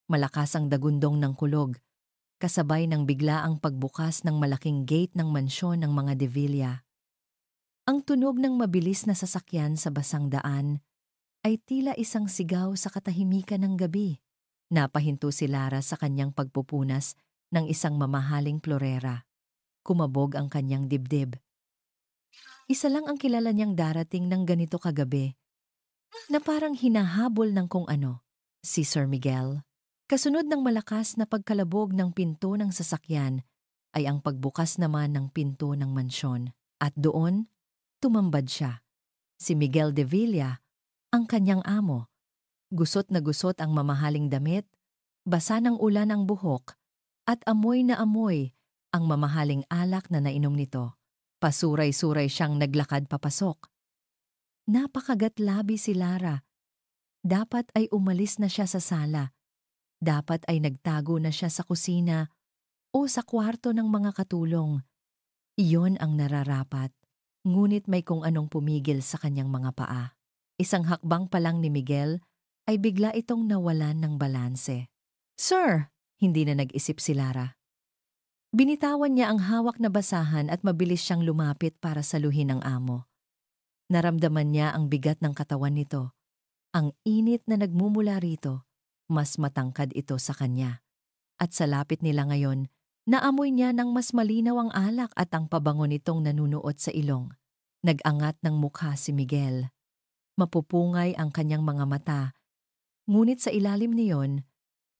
Malakas ang dagundong ng kulog, kasabay ng biglaang pagbukas ng malaking gate ng mansyon ng mga De Villa. Ang tunog ng mabilis na sasakyan sa basang daan ay tila isang sigaw sa katahimikan ng gabi. Napahinto si Lara sa kanyang pagpupunas ng isang mamahaling florera. Kumabog ang kanyang dibdib. Isa lang ang kilala niyang darating ng ganito kagabi, na parang hinahabol ng kung ano, si Sir Miguel. Kasunod ng malakas na pagkalabog ng pinto ng sasakyan ay ang pagbukas naman ng pinto ng mansyon. At doon, tumambad siya. Si Miguel de Villa, ang kanyang amo. Gusot na gusot ang mamahaling damit, basa ng ulan ang buhok, at amoy na amoy ang mamahaling alak na nainom nito. Pasuray-suray siyang naglakad papasok. Napakagatlabi si Lara. Dapat ay umalis na siya sa sala. Dapat ay nagtago na siya sa kusina o sa kwarto ng mga katulong. Iyon ang nararapat. Ngunit may kung anong pumigil sa kanyang mga paa. Isang hakbang pa lang ni Miguel ay bigla itong nawalan ng balanse. "Sir!" Hindi na nag-isip si Lara. Binitawan niya ang hawak na basahan at mabilis siyang lumapit para saluhin ang amo. Naramdaman niya ang bigat ng katawan nito. Ang init na nagmumula rito, mas matangkad ito sa kanya. At sa lapit nila ngayon, naamoy niya ng mas malinaw ang alak at ang pabango nitong nanunuot sa ilong. Nag-angat ng mukha si Miguel. Mapupungay ang kanyang mga mata. Ngunit sa ilalim niyon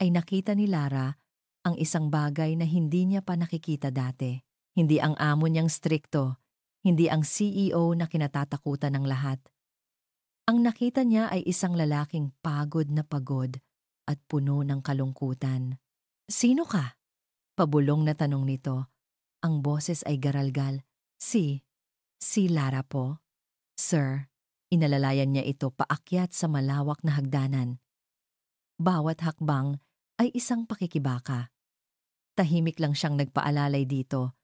ay nakita ni Lara ang isang bagay na hindi niya pa nakikita dati. Hindi ang amo niyang strikto, hindi ang CEO na kinatatakutan ng lahat. Ang nakita niya ay isang lalaking pagod na pagod at puno ng kalungkutan. "Sino ka?" Pabulong na tanong nito. Ang boses ay garalgal. Si Lara po." "Sir." Inalalayan niya ito paakyat sa malawak na hagdanan. Bawat hakbang ay isang pakikibaka. Tahimik lang siyang nagpaalalay dito.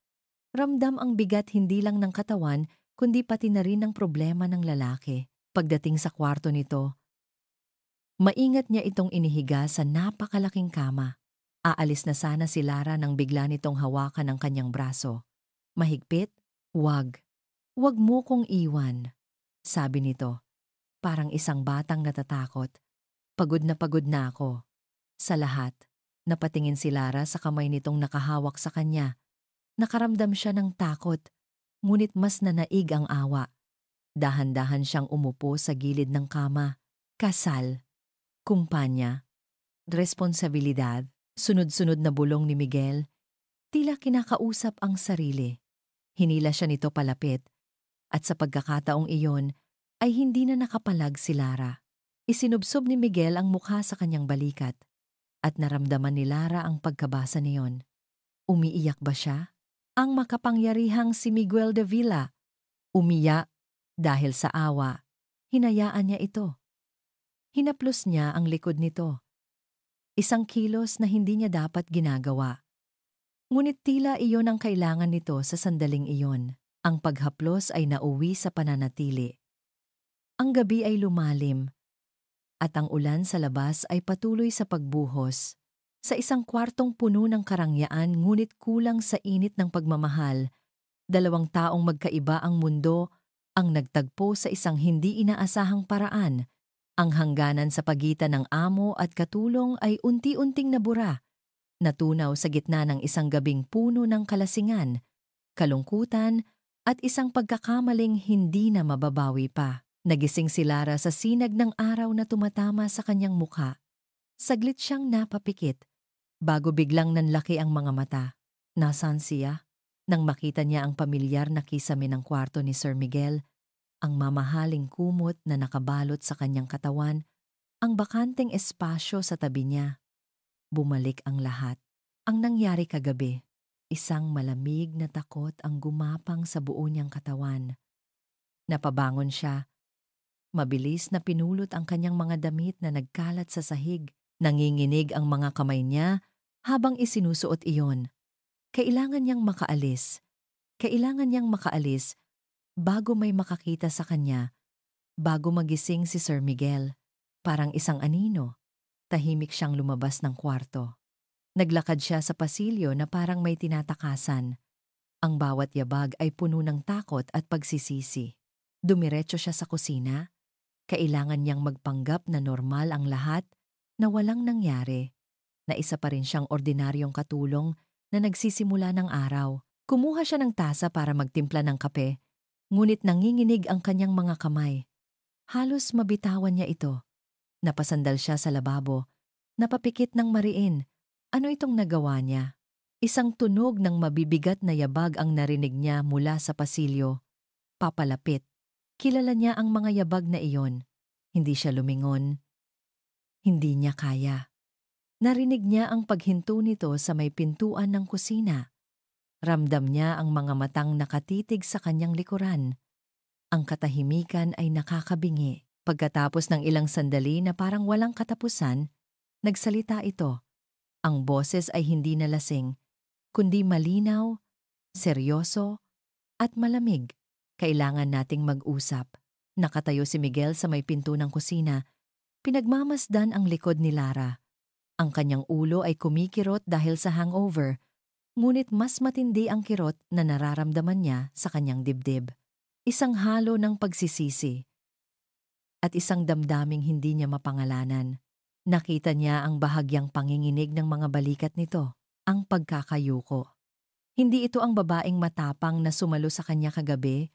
Ramdam ang bigat hindi lang ng katawan, kundi pati na rin ng problema ng lalaki. Pagdating sa kwarto nito, maingat niya itong inihiga sa napakalaking kama. Aalis na sana si Lara nang bigla nitong hawakan ang kanyang braso. Mahigpit? "Wag. Wag mo kong iwan," sabi nito. Parang isang batang natatakot. Pagod na ako. Sa lahat, napatingin si Lara sa kamay nitong nakahawak sa kanya. Nakaramdam siya ng takot, ngunit mas nanaig ang awa. Dahan-dahan siyang umupo sa gilid ng kama. Kasal, kumpanya, responsibilidad, sunod-sunod na bulong ni Miguel, tila kinakausap ang sarili. Hinila siya nito palapit, at sa pagkakataong iyon ay hindi na nakapalag si Lara. Isinubsob ni Miguel ang mukha sa kanyang balikat, at naramdaman ni Lara ang pagkabasa niyon. Umiiyak ba siya? Ang makapangyarihang si Miguel de Villa. Umiyak dahil sa awa. Hinayaan niya ito. Hinaplos niya ang likod nito. Isang kilos na hindi niya dapat ginagawa. Ngunit tila iyon ang kailangan nito sa sandaling iyon. Ang paghaplos ay nauwi sa pananatili. Ang gabi ay lumalim, at ang ulan sa labas ay patuloy sa pagbuhos. Sa isang kwartong puno ng karangyaan ngunit kulang sa init ng pagmamahal, dalawang taong magkaiba ang mundo ang nagtagpo sa isang hindi inaasahang paraan. Ang hangganan sa pagitan ng amo at katulong ay unti-unting nabura, natunaw sa gitna ng isang gabing puno ng kalasingan, kalungkutan at isang pagkakamaling hindi na mababawi pa. Nagising si Lara sa sinag ng araw na tumatama sa kanyang mukha. Saglit siyang napapikit, bago biglang nanlaki ang mga mata. Nasaan siya? Nang makita niya ang pamilyar na kisame ng kwarto ni Sir Miguel, ang mamahaling kumot na nakabalot sa kanyang katawan, ang bakanteng espasyo sa tabi niya. Bumalik ang lahat. Ang nangyari kagabi, isang malamig na takot ang gumapang sa buo niyang katawan. Napabangon siya. Mabilis na pinulot ang kanyang mga damit na nagkalat sa sahig. Nanginginig ang mga kamay niya habang isinusuot iyon. Kailangan niyang makaalis. Kailangan niyang makaalis bago may makakita sa kanya, bago magising si Sir Miguel. Parang isang anino, Tahimik siyang lumabas ng kwarto. Naglakad siya sa pasilyo na parang may tinatakasan. Ang bawat yabag ay puno ng takot at pagsisisi. Dumiretso siya sa kusina. Kailangan niyang magpanggap na normal ang lahat, na walang nangyari, na isa pa rin siyang ordinaryong katulong na nagsisimula ng araw. Kumuha siya ng tasa para magtimpla ng kape, ngunit nanginginig ang kanyang mga kamay. Halos mabitawan niya ito. Napasandal siya sa lababo. Napapikit ng mariin. Ano itong nagawa niya? Isang tunog ng mabibigat na yabag ang narinig niya mula sa pasilyo. Papalapit. Kilala niya ang mga yabag na iyon. Hindi siya lumingon. Hindi niya kaya. Narinig niya ang paghinto nito sa may pintuan ng kusina. Ramdam niya ang mga matang nakatitig sa kanyang likuran. Ang katahimikan ay nakakabingi. Pagkatapos ng ilang sandali na parang walang katapusan, nagsalita ito. Ang boses ay hindi nalasing, kundi malinaw, seryoso, at malamig. Kailangan nating mag-usap. Nakatayo si Miguel sa may pinto ng kusina. Pinagmamasdan ang likod ni Lara. Ang kanyang ulo ay kumikirot dahil sa hangover, ngunit mas matindi ang kirot na nararamdaman niya sa kanyang dibdib. Isang halo ng pagsisisi at isang damdaming hindi niya mapangalanan. Nakita niya ang bahagyang panginginig ng mga balikat nito, ang pagkakayuko. Hindi ito ang babaeng matapang na sumalo sa kanya kagabi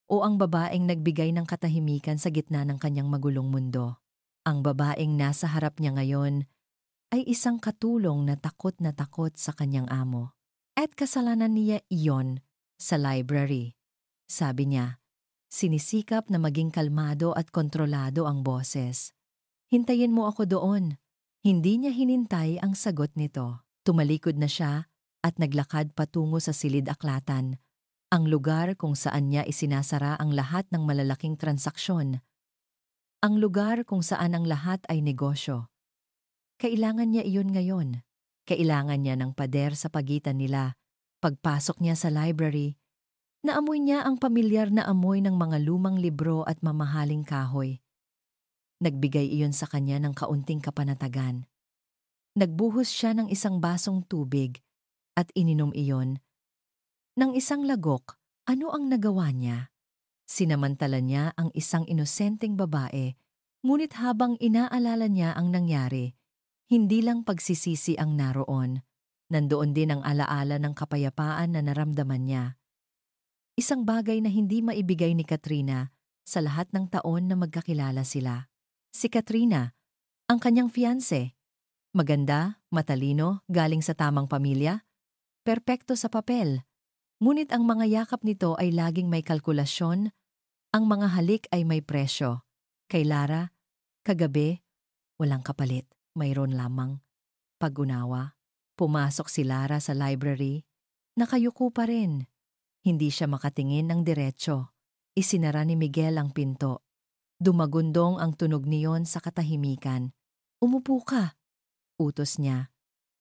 o ang babaeng nagbigay ng katahimikan sa gitna ng kanyang magulong mundo. Ang babaeng nasa harap niya ngayon ay isang katulong na takot sa kanyang amo. At kasalanan niya iyon sa library. Sabi niya, sinisikap na maging kalmado at kontrolado ang boses. Hintayin mo ako doon. Hindi niya hinintay ang sagot nito. Tumalikod na siya at naglakad patungo sa silid-aklatan, ang lugar kung saan niya isinasara ang lahat ng malalaking transaksyon. Ang lugar kung saan ang lahat ay negosyo. Kailangan niya iyon ngayon. Kailangan niya ng pader sa pagitan nila. Pagpasok niya sa library, naamoy niya ang pamilyar na amoy ng mga lumang libro at mamahaling kahoy. Nagbigay iyon sa kanya ng kaunting kapanatagan. Nagbuhos siya ng isang basong tubig at ininom iyon. Nang isang lagok, ano ang nagawa niya? Sinamantala niya ang isang inosenteng babae, ngunit habang inaalala niya ang nangyari, hindi lang pagsisisi ang naroon, nandoon din ang alaala ng kapayapaan na naramdaman niya. Isang bagay na hindi maibigay ni Katrina sa lahat ng taon na magkakilala sila. Si Katrina, ang kanyang fiancé. Maganda, matalino, galing sa tamang pamilya, perpekto sa papel. Ngunit ang mga yakap nito ay laging may kalkulasyon, ang mga halik ay may presyo. Kay Lara, kagabi, walang kapalit, mayroon lamang pag-unawa. Pumasok si Lara sa library, nakayuko pa rin. Hindi siya makatingin ng diretso. Isinara ni Miguel ang pinto. Dumagundong ang tunog niyon sa katahimikan. Umupo ka, utos niya.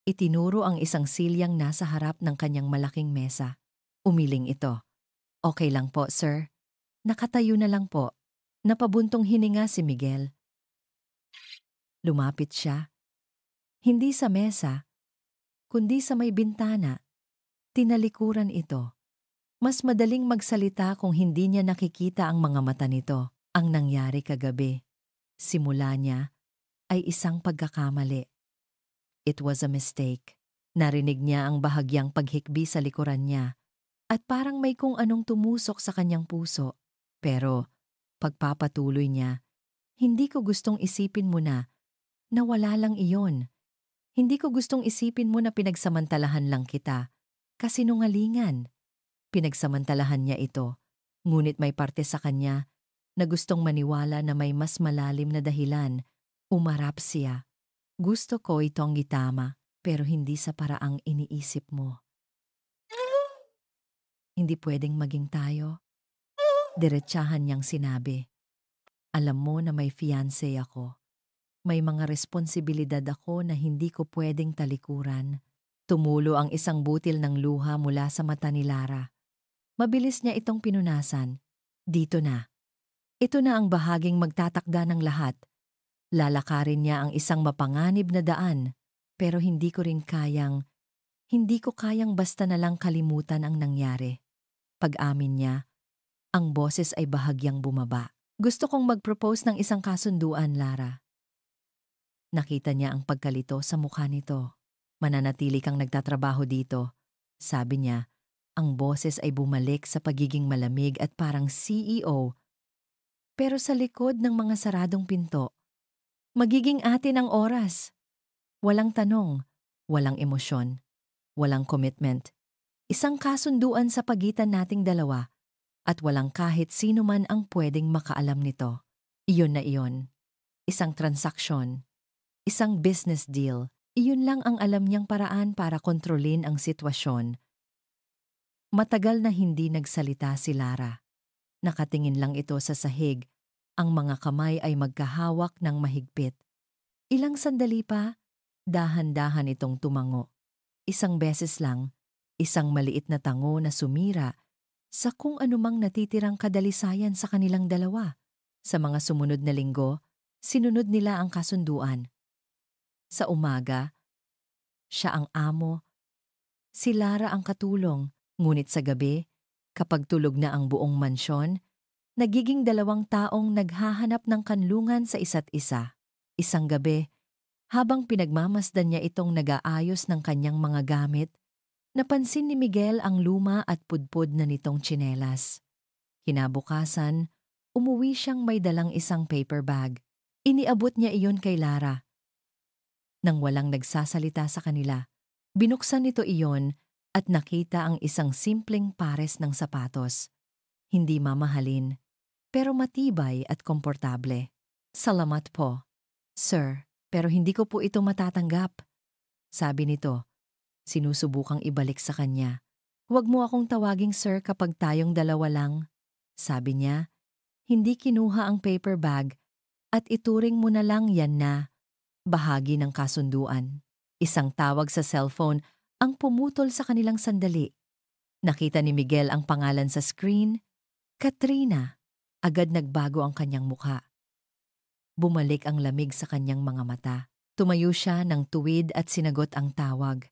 Itinuro ang isang silyang nasa harap ng kanyang malaking mesa. Umiling ito. Okay lang po, sir. Nakatayo na lang po. Napabuntong hininga si Miguel. Lumapit siya. Hindi sa mesa, kundi sa may bintana. Tinalikuran ito. Mas madaling magsalita kung hindi niya nakikita ang mga mata nito. Ang nangyari kagabi, simula niya, ay isang pagkakamali. It was a mistake. Narinig niya ang bahagyang paghikbi sa likuran niya at parang may kung anong tumusok sa kanyang puso. Pero pagpapatuloy niya, hindi ko gustong isipin mo na wala lang iyon. Hindi ko gustong isipin mo na pinagsamantalahan lang kita. Kasinungalingan. Pinagsamantalahan niya ito, ngunit may parte sa kanya na gustong maniwala na may mas malalim na dahilan. Umarap siya. Gusto ko itong itama, pero hindi sa paraang iniisip mo. Hindi pwedeng maging tayo. Diretsahan niyang sinabi. Alam mo na may fiancé ako. May mga responsibilidad ako na hindi ko pwedeng talikuran. Tumulo ang isang butil ng luha mula sa mata ni Lara. Mabilis niya itong pinunasan. Dito na. Ito na ang bahaging magtatakda ng lahat. Lalakarin niya ang isang mapanganib na daan, pero hindi ko kayang basta na lang kalimutan ang nangyari. Pag-amin niya, ang boses ay bahagyang bumaba. Gusto kong mag-propose ng isang kasunduan, Lara. Nakita niya ang pagkalito sa mukha nito. Mananatili kang nagtatrabaho dito, sabi niya. Ang boses ay bumalik sa pagiging malamig at parang CEO. Pero sa likod ng mga saradong pinto, magiging atin ang oras. Walang tanong, walang emosyon, walang commitment. Isang kasunduan sa pagitan nating dalawa at walang kahit sino man ang pwedeng makaalam nito. Iyon na iyon. Isang transaksyon. Isang business deal. Iyon lang ang alam niyang paraan para kontrolin ang sitwasyon. Matagal na hindi nagsalita si Lara. Nakatingin lang ito sa sahig. Ang mga kamay ay magkahawak ng mahigpit. Ilang sandali pa, dahan-dahan itong tumango. Isang beses lang, isang maliit na tango na sumira sa kung anumang natitirang kadalisayan sa kanilang dalawa. Sa mga sumunod na linggo, sinunod nila ang kasunduan. Sa umaga, siya ang amo, si Lara ang katulong, ngunit sa gabi, kapag tulog na ang buong mansyon, nagiging dalawang taong naghahanap ng kanlungan sa isa't isa. Isang gabi, habang pinagmamasdan niya itong nag-aayos ng kanyang mga gamit, napansin ni Miguel ang luma at pudpud na nitong tsinelas. Kinabukasan, umuwi siyang may dalang isang paper bag. Iniabot niya iyon kay Lara. Nang walang nagsasalita sa kanila, binuksan nito iyon at nakita ang isang simpleng pares ng sapatos. Hindi mamahalin, pero matibay at komportable. Salamat po, sir, pero hindi ko po ito matatanggap. Sabi nito, sinusubukang ibalik sa kanya. Huwag mo akong tawaging sir kapag tayong dalawa lang. Sabi niya, hindi kinuha ang paper bag at ituring mo na lang yan na bahagi ng kasunduan. Isang tawag sa cellphone ang pumutol sa kanilang sandali. Nakita ni Miguel ang pangalan sa screen, Katrina. Agad nagbago ang kanyang mukha. Bumalik ang lamig sa kanyang mga mata. Tumayo siya ng tuwid at sinagot ang tawag.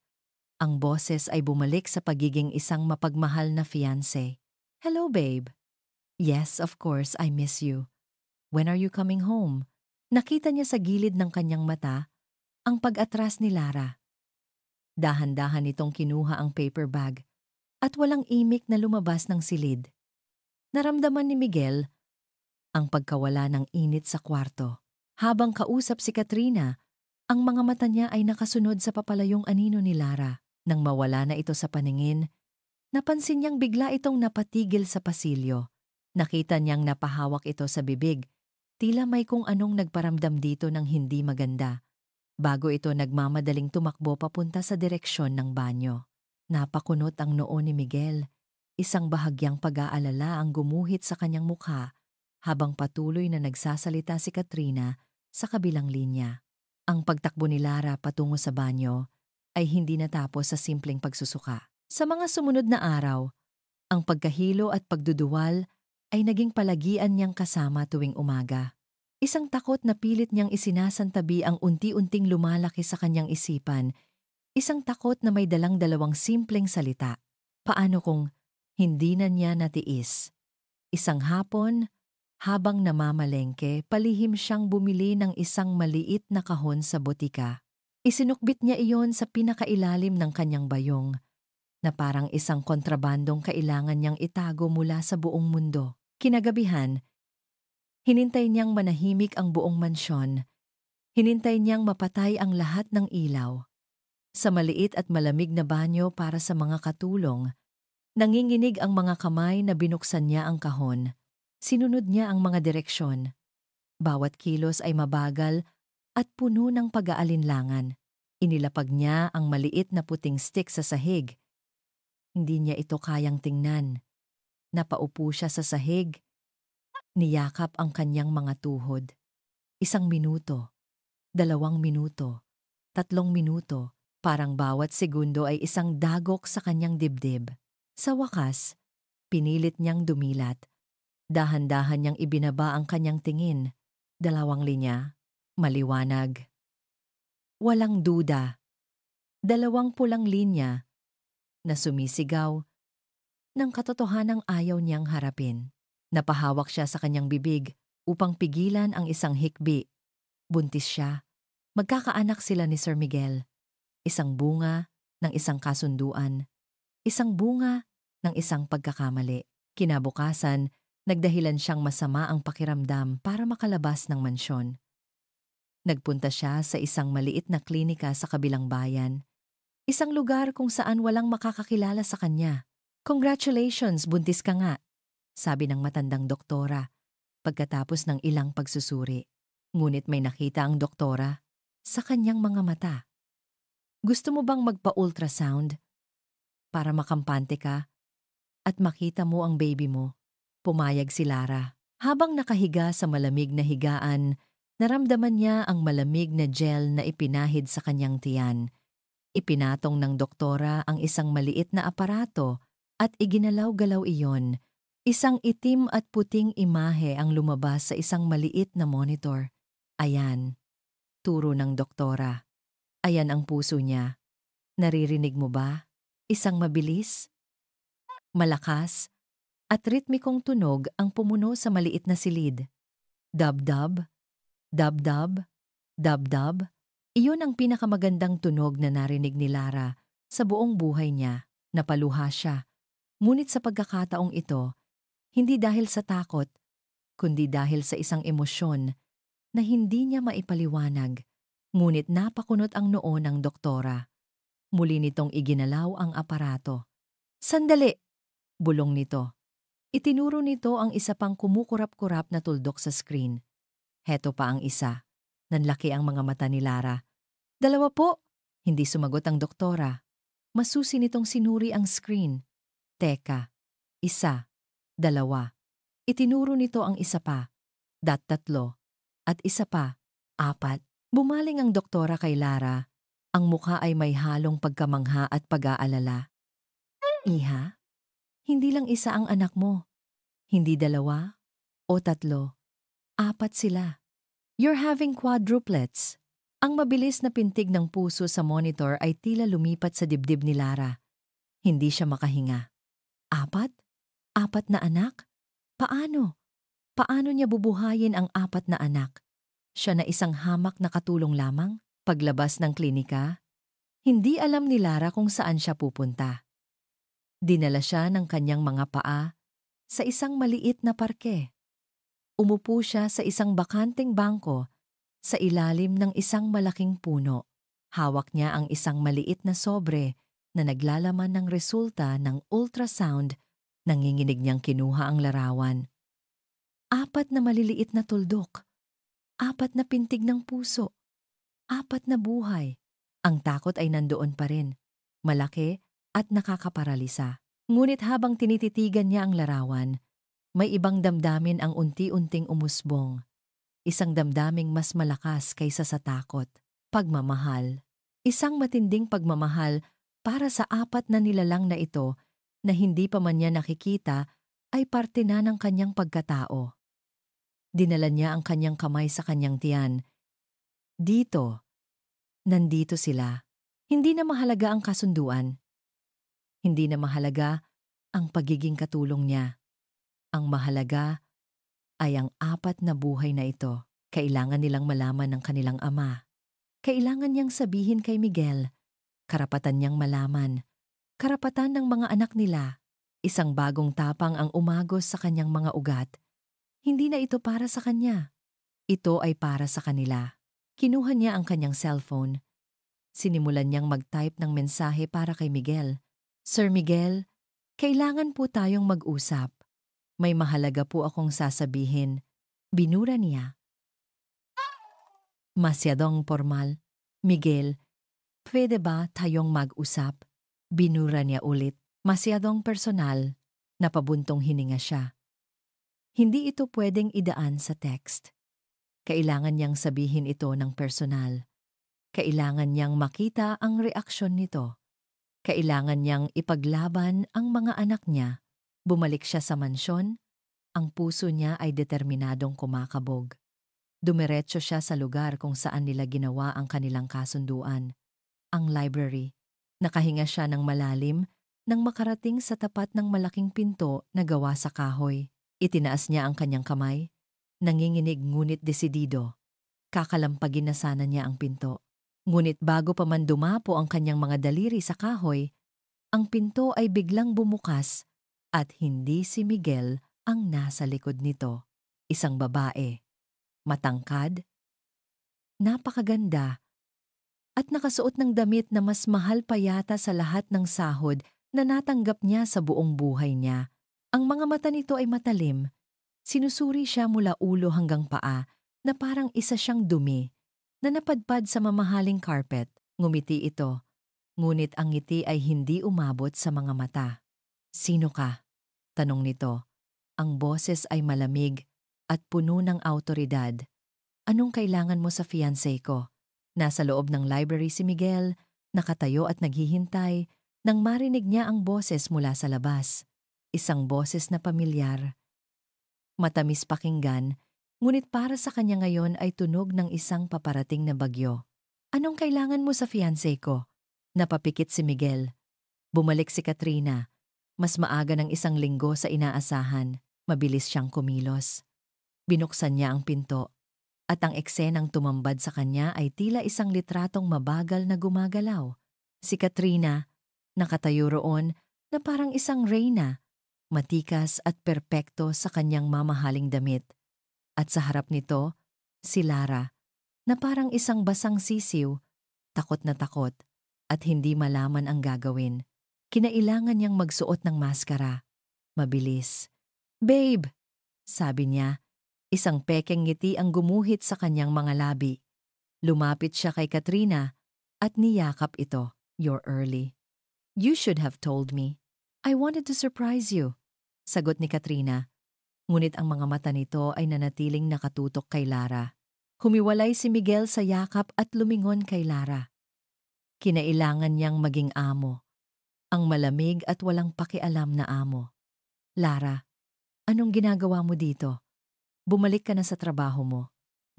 Ang boses ay bumalik sa pagiging isang mapagmahal na fiancé. Hello, babe. Yes, of course, I miss you. When are you coming home? Nakita niya sa gilid ng kanyang mata ang pag-atras ni Lara. Dahan-dahan itong kinuha ang paper bag at walang imik na lumabas ng silid. Naramdaman ni Miguel ang pagkawala ng init sa kwarto. Habang kausap si Katrina, ang mga mata niya ay nakasunod sa papalayong anino ni Lara. Nang mawala na ito sa paningin, napansin niyang bigla itong napatigil sa pasilyo. Nakita niyang napahawak ito sa bibig. Tila may kung anong nagparamdam dito ng hindi maganda. Bago ito nagmamadaling tumakbo papunta sa direksyon ng banyo. Napakunot ang noo ni Miguel. Isang bahagyang pag-aalala ang gumuhit sa kanyang mukha habang patuloy na nagsasalita si Katrina sa kabilang linya. Ang pagtakbo ni Lara patungo sa banyo ay hindi natapos sa simpleng pagsusuka. Sa mga sumunod na araw, ang pagkahilo at pagduduwal ay naging palagian niyang kasama tuwing umaga. Isang takot na pilit niyang isinasantabi ang unti-unting lumalaki sa kanyang isipan. Isang takot na may dalang dalawang simpleng salita. Paano kung hindi na niya natiis? Isang hapon, habang namamalengke, palihim siyang bumili ng isang maliit na kahon sa botika. Isinukbit niya iyon sa pinakailalim ng kanyang bayong, na parang isang kontrabandong kailangan niyang itago mula sa buong mundo. Kinagabihan, hinintay niyang manahimik ang buong mansyon. Hinintay niyang mapatay ang lahat ng ilaw. Sa maliit at malamig na banyo para sa mga katulong, nanginginig ang mga kamay na binuksan niya ang kahon. Sinunod niya ang mga direksyon. Bawat kilos ay mabagal at puno ng pag-aalinlangan. Inilapag niya ang maliit na puting stick sa sahig. Hindi niya ito kayang tingnan. Napaupo siya sa sahig. Niyakap ang kanyang mga tuhod. 1 minuto, 2 minuto, 3 minuto, parang bawat segundo ay isang dagok sa kanyang dibdib. Sa wakas, pinilit niyang dumilat. Dahan-dahan niyang ibinaba ang kanyang tingin. 2 linya, Maliwanag. Walang duda. Dalawang pulang linya na sumisigaw ng katotohanang ayaw niyang harapin. Napahawak siya sa kanyang bibig upang pigilan ang isang hikbi. Buntis siya. Magkakaanak sila ni Sir Miguel. Isang bunga ng isang kasunduan. Isang bunga ng isang pagkakamali. Kinabukasan, nagdahilan siyang masama ang pakiramdam para makalabas ng mansyon. Nagpunta siya sa isang maliit na klinika sa kabilang bayan. Isang lugar kung saan walang makakakilala sa kanya. "Congratulations, buntis ka nga," sabi ng matandang doktora pagkatapos ng ilang pagsusuri. Ngunit may nakita ang doktora sa kanyang mga mata. "Gusto mo bang magpa-ultrasound para makampante ka at makita mo ang baby mo?" Pumayag si Lara. Habang nakahiga sa malamig na higaan, naramdaman niya ang malamig na gel na ipinahid sa kanyang tiyan. Ipinatong ng doktora ang isang maliit na aparato at iginalaw-galaw iyon. Isang itim at puting imahe ang lumabas sa isang maliit na monitor. "Ayan," turo ng doktora. "Ayan ang puso niya. Naririnig mo ba? Isang mabilis, malakas, at ritmikong tunog ang pumuno sa maliit na silid. Dab-dab, dab-dab, dab-dab." Iyon ang pinakamagandang tunog na narinig ni Lara sa buong buhay niya. Napaluha siya. Ngunit sa pagkakataong ito, hindi dahil sa takot, kundi dahil sa isang emosyon na hindi niya maipaliwanag. Ngunit napakunot ang noo ng doktora. Muli nitong iginalaw ang aparato. "Sandali!" bulong nito. Itinuro nito ang isa pang kumukurap-kurap na tuldok sa screen. Heto pa ang isa. Nanlaki ang mga mata ni Lara. "Dalawa po!" Hindi sumagot ang doktora. Masusi nitong sinuri ang screen. "Teka, isa, dalawa." Itinuro nito ang isa pa. Tatlo. At isa pa, apat. Bumaling ang doktora kay Lara. Ang mukha ay may halong pagkamangha at pag-aalala. "Iha, hindi lang isa ang anak mo. Hindi dalawa o tatlo. Apat sila. You're having quadruplets." Ang mabilis na pintig ng puso sa monitor ay tila lumipat sa dibdib ni Lara. Hindi siya makahinga. Apat? Apat na anak? Paano? Paano niya bubuhayin ang apat na anak? Siya na isang hamak na katulong lamang? Paglabas ng klinika, hindi alam ni Lara kung saan siya pupunta. Dinala siya ng kanyang mga paa sa isang maliit na parke. Umupo siya sa isang bakanteng bangko sa ilalim ng isang malaking puno. Hawak niya ang isang maliit na sobre na naglalaman ng resulta ng ultrasound. Nanginginig niyang kinuha ang larawan. Apat na maliliit na tuldok. Apat na pintig ng puso. Apat na buhay. Ang takot ay nandoon pa rin. Malaki at nakakaparalisa. Ngunit habang tinititigan niya ang larawan, may ibang damdamin ang unti-unting umusbong. Isang damdaming mas malakas kaysa sa takot. Pagmamahal. Isang matinding pagmamahal para sa apat na nilalang na ito na hindi pa man niya nakikita ay parte na ng kanyang pagkatao. Dinala niya ang kanyang kamay sa kanyang tiyan. Dito. Nandito sila. Hindi na mahalaga ang kasunduan. Hindi na mahalaga ang pagiging katulong niya. Ang mahalaga ay ang apat na buhay na ito. Kailangan nilang malaman ng kanilang ama. Kailangan niyang sabihin kay Miguel. Karapatan niyang malaman. Karapatan ng mga anak nila. Isang bagong tapang ang umagos sa kanyang mga ugat. Hindi na ito para sa kanya. Ito ay para sa kanila. Kinuha niya ang kanyang cellphone. Sinimulan niyang mag-type ng mensahe para kay Miguel. "Sir Miguel, kailangan po tayong mag-usap. May mahalaga po akong sasabihin." Binura niya. Masyadong formal. "Miguel, pwede ba tayong mag-usap?" Binura niya ulit. Masyadong personal. Napabuntong hininga siya. Hindi ito pwedeng idaan sa text. Kailangan niyang sabihin ito ng personal. Kailangan niyang makita ang reaksyon nito. Kailangan niyang ipaglaban ang mga anak niya. Bumalik siya sa mansyon. Ang puso niya ay determinadong kumakabog. Dumiretso siya sa lugar kung saan nila ginawa ang kanilang kasunduan, ang library. Nakahinga siya ng malalim nang makarating sa tapat ng malaking pinto na gawa sa kahoy. Itinaas niya ang kanyang kamay, nanginginig ngunit desidido. Kakalampagin na sana niya ang pinto. Ngunit bago pa man dumapo ang kanyang mga daliri sa kahoy, ang pinto ay biglang bumukas at hindi si Miguel ang nasa likod nito. Isang babae, matangkad, napakaganda, at nakasuot ng damit na mas mahal pa yata sa lahat ng sahod na natanggap niya sa buong buhay niya. Ang mga mata nito ay matalim. Sinusuri siya mula ulo hanggang paa na parang isa siyang dumi na napadpad sa mamahaling carpet. Ngumiti ito, ngunit ang ngiti ay hindi umabot sa mga mata. "Sino ka?" tanong nito. Ang boses ay malamig at puno ng awtoridad. "Anong kailangan mo sa fiancé ko?" Nasa loob ng library si Miguel, nakatayo at naghihintay nang marinig niya ang boses mula sa labas. Isang boses na pamilyar. Matamis pakinggan, ngunit para sa kanya ngayon ay tunog ng isang paparating na bagyo. "Anong kailangan mo sa fiancé ko?" Napapikit si Miguel. Bumalik si Katrina. Mas maaga ng isang linggo sa inaasahan. Mabilis siyang kumilos. Binuksan niya ang pinto. At ang eksenang tumambad sa kanya ay tila isang litratong mabagal na gumagalaw. Si Katrina, nakatayo roon na parang isang reyna, matikas at perpekto sa kanyang mamahaling damit. At sa harap nito, si Lara, na parang isang basang sisiw, takot na takot, at hindi malaman ang gagawin. Kinailangan niyang magsuot ng maskara. Mabilis. "Babe!" sabi niya. Isang pekeng ngiti ang gumuhit sa kanyang mga labi. Lumapit siya kay Katrina at niyakap ito. "You're early. You should have told me. I wanted to surprise you," sagot ni Katrina. Ngunit ang mga mata nito ay nanatiling nakatutok kay Lara. Humiwalay si Miguel sa yakap at lumingon kay Lara. Kinailangan niyang maging amo. Ang malamig at walang pakialam na amo. "Lara, anong ginagawa mo dito? Bumalik ka na sa trabaho mo."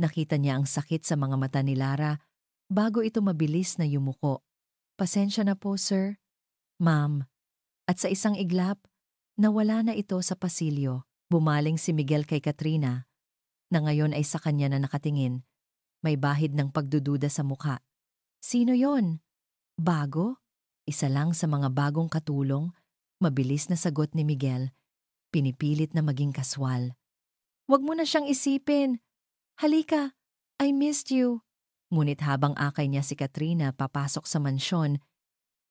Nakita niya ang sakit sa mga mata ni Lara bago ito mabilis na yumuko. "Pasensya na po, sir." "Ma'am." At sa isang iglap, nawala na ito sa pasilyo. Bumaling si Miguel kay Katrina, na ngayon ay sa kanya na nakatingin. May bahid ng pagdududa sa mukha. "Sino yon? Bago?" Isa lang sa mga bagong katulong, mabilis na sagot ni Miguel. Pinipilit na maging kaswal. "Wag mo na siyang isipin. Halika, I missed you." Ngunit habang akay niya si Katrina papasok sa mansyon,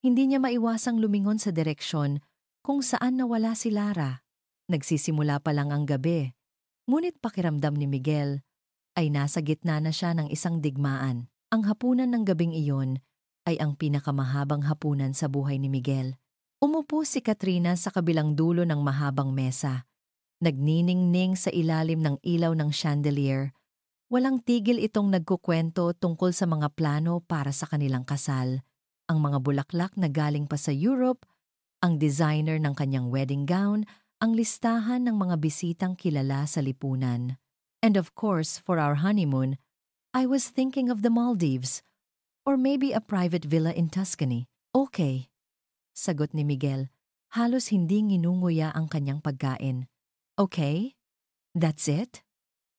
hindi niya maiwasang lumingon sa direksyon kung saan nawala si Lara. Nagsisimula pa lang ang gabi, ngunit pakiramdam ni Miguel ay nasa gitna na siya ng isang digmaan. Ang hapunan ng gabing iyon ay ang pinakamahabang hapunan sa buhay ni Miguel. Umupo si Katrina sa kabilang dulo ng mahabang mesa. Nagniningning sa ilalim ng ilaw ng chandelier. Walang tigil itong nagkukwento tungkol sa mga plano para sa kanilang kasal. Ang mga bulaklak na galing pa sa Europe, ang designer ng kanyang wedding gown, ang listahan ng mga bisitang kilala sa lipunan. And of course, for our honeymoon, I was thinking of the Maldives, or maybe a private villa in Tuscany. "Okay," sagot ni Miguel. Halos hindi nginunguya ang kanyang pagkain. "Okay? That's it?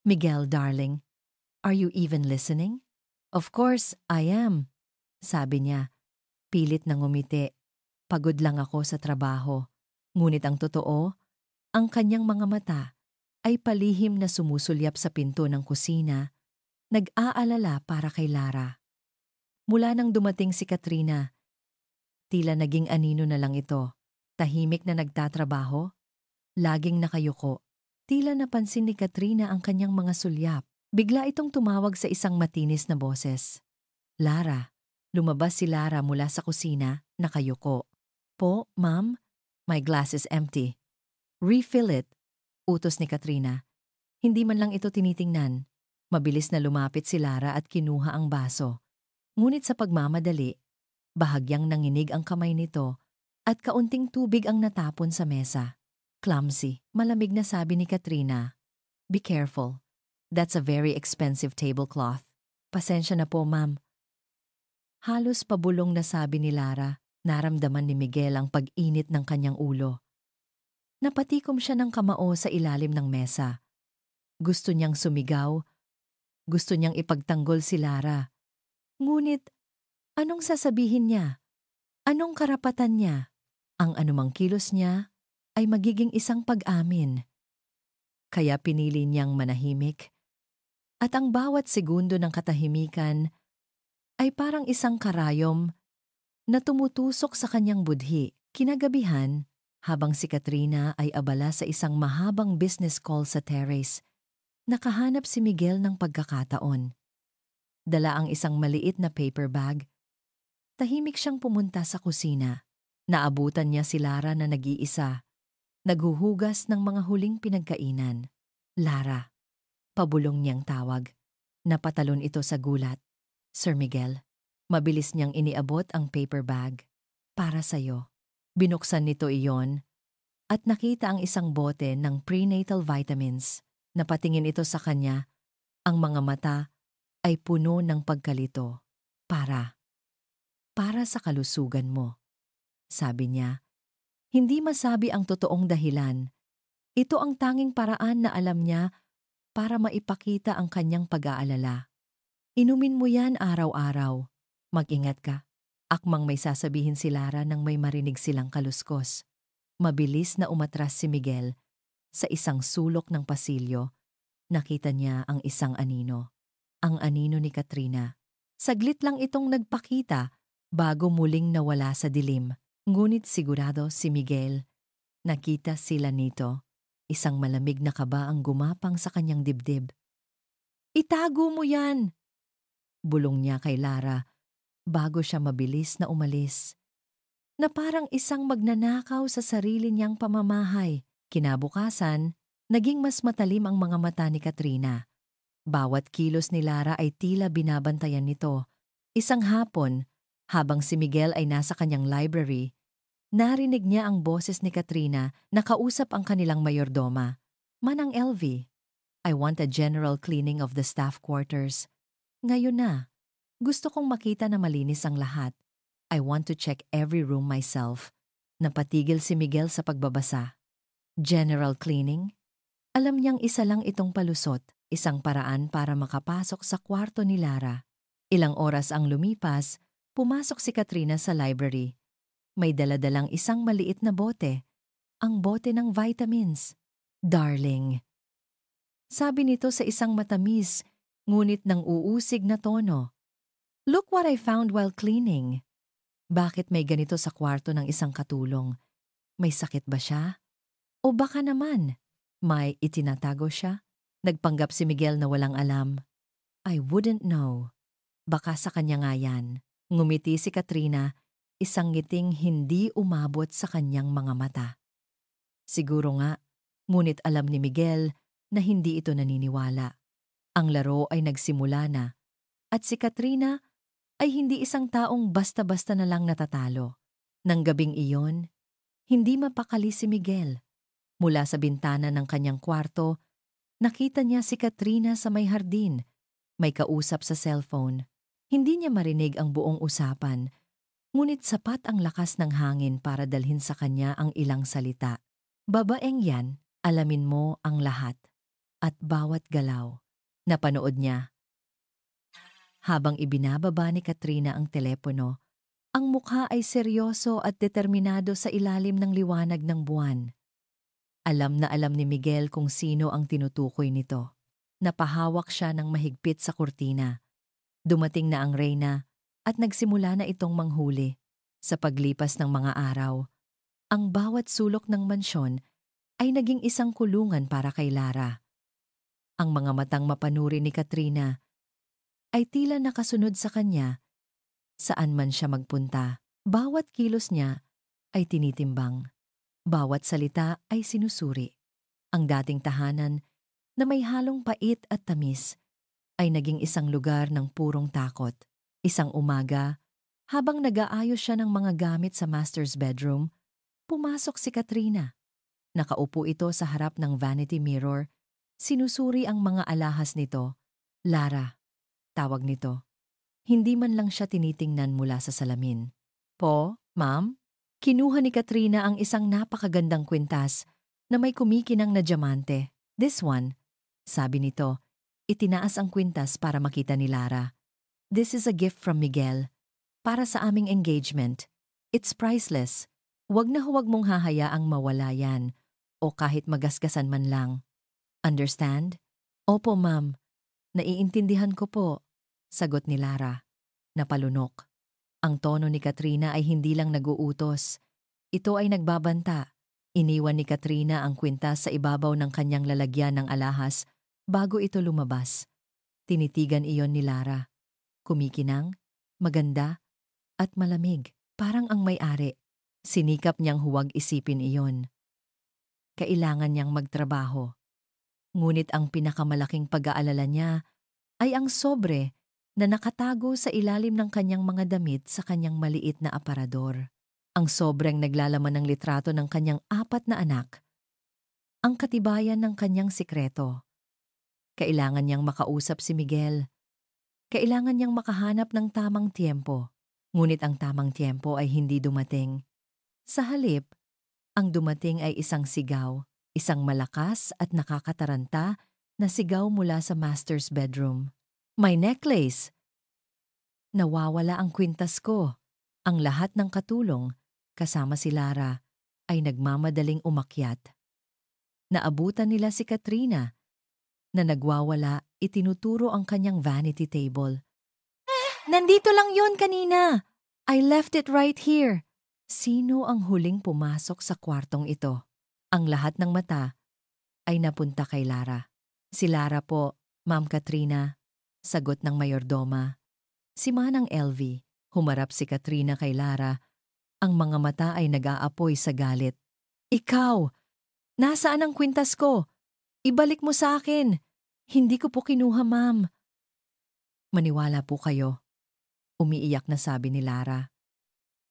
Miguel, darling, are you even listening?" "Of course, I am," sabi niya. Pilit na ngumiti. "Pagod lang ako sa trabaho." Ngunit ang totoo, ang kanyang mga mata ay palihim na sumusulyap sa pinto ng kusina, nag-aalala para kay Lara. Mula nang dumating si Katrina, tila naging anino na lang ito. Tahimik na nagtatrabaho, laging nakayuko. Tila napansin ni Katrina ang kanyang mga sulyap. Bigla itong tumawag sa isang matinis na boses. "Lara." Lumabas si Lara mula sa kusina, nakayuko. "Po, ma'am? My glass is empty." "Refill it," utos ni Katrina. Hindi man lang ito tinitingnan. Mabilis na lumapit si Lara at kinuha ang baso. Ngunit sa pagmamadali, bahagyang nanginig ang kamay nito at kaunting tubig ang natapon sa mesa. "Clumsy," malamig na sabi ni Katrina. "Be careful. That's a very expensive tablecloth. Pasensya na po, ma'am. Halos pabulong na sabi ni Lara, naramdaman ni Miguel ang pag-init ng kanyang ulo. Napatikom siya ng kamao sa ilalim ng mesa. Gusto niyang sumigaw, gusto niyang ipagtanggol si Lara. Ngunit, anong sasabihin niya? Anong karapatan niya? Ang anumang kilos niya ay magiging isang pag-amin. Kaya pinili niyang manahimik, at ang bawat segundo ng katahimikan ay parang isang karayom na tumutusok sa kanyang budhi. Kinagabihan, habang si Katrina ay abala sa isang mahabang business call sa terrace, nakahanap si Miguel ng pagkakataon. Dala ang isang maliit na paper bag. Tahimik siyang pumunta sa kusina. Naabutan niya si Lara na nag-iisa, naghuhugas ng mga huling pinagkainan. Lara, pabulong niyang tawag. Napatalon ito sa gulat. Sir Miguel, mabilis niyang iniabot ang paper bag. Para sa'yo. Binuksan nito iyon at nakita ang isang bote ng prenatal vitamins. Napatingin ito sa kanya, ang mga mata ay puno ng pagkalito. Para sa kalusugan mo. Sabi niya, hindi masabi ang totoong dahilan. Ito ang tanging paraan na alam niya para maipakita ang kanyang pag-aalala. Inumin mo yan araw-araw. Mag-ingat ka. Akmang may sasabihin si Lara nang may marinig silang kaluskos. Mabilis na umatras si Miguel. Sa isang sulok ng pasilyo, nakita niya ang isang anino. Ang anino ni Katrina. Saglit lang itong nagpakita bago muling nawala sa dilim. Ngunit sigurado si Miguel, nakita sila nito. Isang malamig na kaba ang gumapang sa kanyang dibdib. Itago mo yan! Bulong niya kay Lara bago siya mabilis na umalis. Na parang isang magnanakaw sa sarili niyang pamamahay. Kinabukasan, naging mas matalim ang mga mata ni Katrina. Bawat kilos ni Lara ay tila binabantayan nito. Isang hapon, habang si Miguel ay nasa kanyang library, narinig niya ang boses ni Katrina na kausap ang kanilang mayordoma. Manang LV, I want a general cleaning of the staff quarters. Ngayon na, gusto kong makita na malinis ang lahat. I want to check every room myself. Napatigil si Miguel sa pagbabasa. General cleaning? Alam niyang isa lang itong palusot, isang paraan para makapasok sa kwarto ni Lara. Ilang oras ang lumipas, pumasok si Katrina sa library. May daladalang isang maliit na bote, ang bote ng vitamins. Darling. Sabi nito sa isang matamis, ngunit nang uusig na tono. Look what I found while cleaning. Bakit may ganito sa kwarto ng isang katulong? May sakit ba siya? O baka naman, may itinatago siya? Nagpanggap si Miguel na walang alam. I wouldn't know. Baka sa kanya nga yan. Ngumiti si Katrina, isang ngiting hindi umabot sa kanyang mga mata. Siguro nga, ngunit alam ni Miguel na hindi ito naniniwala. Ang laro ay nagsimula na, at si Katrina ay hindi isang taong basta-basta na lang natatalo. Nang gabing iyon, hindi mapakali si Miguel. Mula sa bintana ng kanyang kwarto, nakita niya si Katrina sa may hardin, may kausap sa cellphone. Hindi niya marinig ang buong usapan, ngunit sapat ang lakas ng hangin para dalhin sa kanya ang ilang salita. Babaeng yan, alamin mo ang lahat. At bawat galaw. Napanood niya. Habang ibinababa ni Katrina ang telepono, ang mukha ay seryoso at determinado sa ilalim ng liwanag ng buwan. Alam na alam ni Miguel kung sino ang tinutukoy nito. Napahawak siya ng mahigpit sa kurtina. Dumating na ang reyna at nagsimula na itong manghuli. Sa paglipas ng mga araw, ang bawat sulok ng mansyon ay naging isang kulungan para kay Lara. Ang mga matang mapanuri ni Katrina ay tila nakasunod sa kanya saan man siya magpunta. Bawat kilos niya ay tinitimbang. Bawat salita ay sinusuri. Ang dating tahanan na may halong pait at tamis ay naging isang lugar ng purong takot. Isang umaga, habang nag-aayos siya ng mga gamit sa master's bedroom, pumasok si Katrina. Nakaupo ito sa harap ng vanity mirror Sinusuri ang mga alahas nito. Lara, tawag nito. Hindi man lang siya tinitingnan mula sa salamin. Po, ma'am? Kinuha ni Katrina ang isang napakagandang kwintas na may kumikinang na diamante. This one, sabi nito. Itinaas ang kwintas para makita ni Lara. This is a gift from Miguel. Para sa aming engagement. It's priceless. Huwag na huwag mong hahayaang mawala yan o kahit magasgasan man lang. Understand? Opo, ma'am. Naiintindihan ko po, sagot ni Lara. Napalunok. Ang tono ni Katrina ay hindi lang nag-uutos. Ito ay nagbabanta. Iniwan ni Katrina ang kwintas sa ibabaw ng kanyang lalagyan ng alahas bago ito lumabas. Tinitigan iyon ni Lara. Kumikinang, maganda, at malamig. Parang ang may-ari. Sinikap niyang huwag isipin iyon. Kailangan niyang magtrabaho. Ngunit ang pinakamalaking pag-aalala niya ay ang sobre na nakatago sa ilalim ng kanyang mga damit sa kanyang maliit na aparador. Ang sobreng naglalaman ng litrato ng kanyang 4 na anak. Ang katibayan ng kanyang sikreto. Kailangan niyang makausap si Miguel. Kailangan niyang makahanap ng tamang tiempo. Ngunit ang tamang tiempo ay hindi dumating. Sa halip, ang dumating ay isang sigaw, isang malakas at nakakataranta na sigaw mula sa master's bedroom. My necklace! Nawawala ang kwintas ko. Ang lahat ng katulong, kasama si Lara, ay nagmamadaling umakyat. Naabutan nila si Katrina, na nagwawala, itinuturo ang kanyang vanity table. Nandito lang yon kanina. I left it right here. Sino ang huling pumasok sa kwartong ito? Ang lahat ng mata ay napunta kay Lara. Si Lara po, Ma'am Katrina, sagot ng mayordoma. Si Manang LV, humarap si Katrina kay Lara. Ang mga mata ay nag-aapoy sa galit. Ikaw! Nasaan ang kwintas ko? Ibalik mo sa akin. Hindi ko po kinuha, ma'am. Maniwala po kayo. Umiiyak na sabi ni Lara.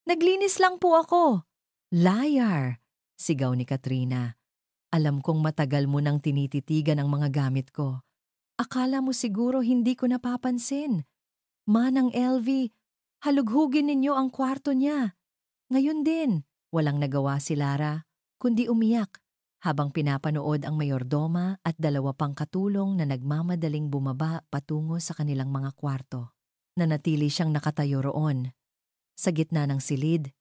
Naglinis lang po ako. Liar! Sigaw ni Katrina. Alam kong matagal mo nang tinititigan ang mga gamit ko. Akala mo siguro hindi ko napapansin. Manang LV, halughugin ninyo ang kwarto niya. Ngayon din, walang nagawa si Lara, kundi umiyak habang pinapanood ang mayordoma at 2 pang katulong na nagmamadaling bumaba patungo sa kanilang mga kwarto. Nanatili siyang nakatayo roon. Sa gitna ng silid,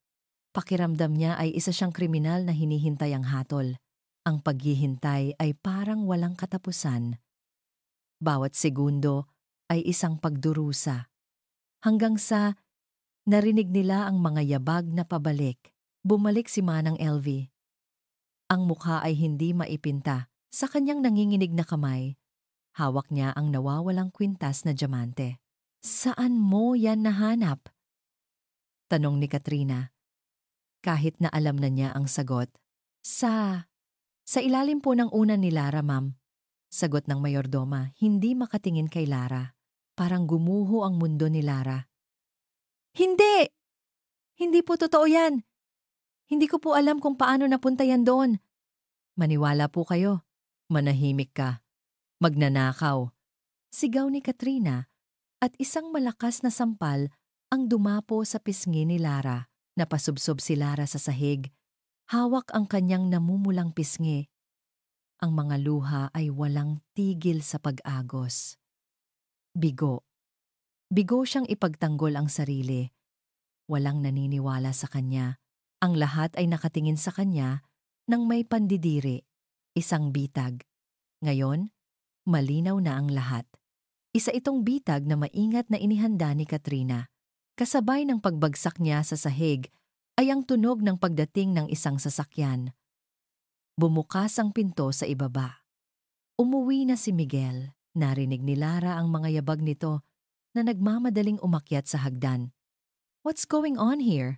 pakiramdam niya ay isa siyang kriminal na hinihintay ang hatol. Ang paghihintay ay parang walang katapusan. Bawat segundo ay isang pagdurusa. Hanggang sa narinig nila ang mga yabag na pabalik. Bumalik si Manang LV. Ang mukha ay hindi maipinta. Sa kanyang nanginginig na kamay, hawak niya ang nawawalang kwintas na diamante. Saan mo yan nahanap? Tanong ni Katrina. Kahit na alam na niya ang sagot. Sa ilalim po ng unan ni Lara, ma'am. Sagot ng mayordoma, hindi makatingin kay Lara. Parang gumuho ang mundo ni Lara. Hindi! Hindi po totoo yan. Hindi ko po alam kung paano napunta yan doon. Maniwala po kayo. Manahimik ka. Magnanakaw. Sigaw ni Katrina at isang malakas na sampal ang dumapo sa pisngi ni Lara. Napasubsob si Lara sa sahig. Hawak ang kanyang namumulang pisngi. Ang mga luha ay walang tigil sa pag-agos. Bigo. Bigo siyang ipagtanggol ang sarili. Walang naniniwala sa kanya. Ang lahat ay nakatingin sa kanya nang may pandidiri, isang bitag. Ngayon, malinaw na ang lahat. Isa itong bitag na maingat na inihanda ni Katrina. Kasabay ng pagbagsak niya sa sahig ay ang tunog ng pagdating ng isang sasakyan. Bumukas ang pinto sa ibaba. Umuwi na si Miguel. Narinig ni Lara ang mga yabag nito na nagmamadaling umakyat sa hagdan. What's going on here?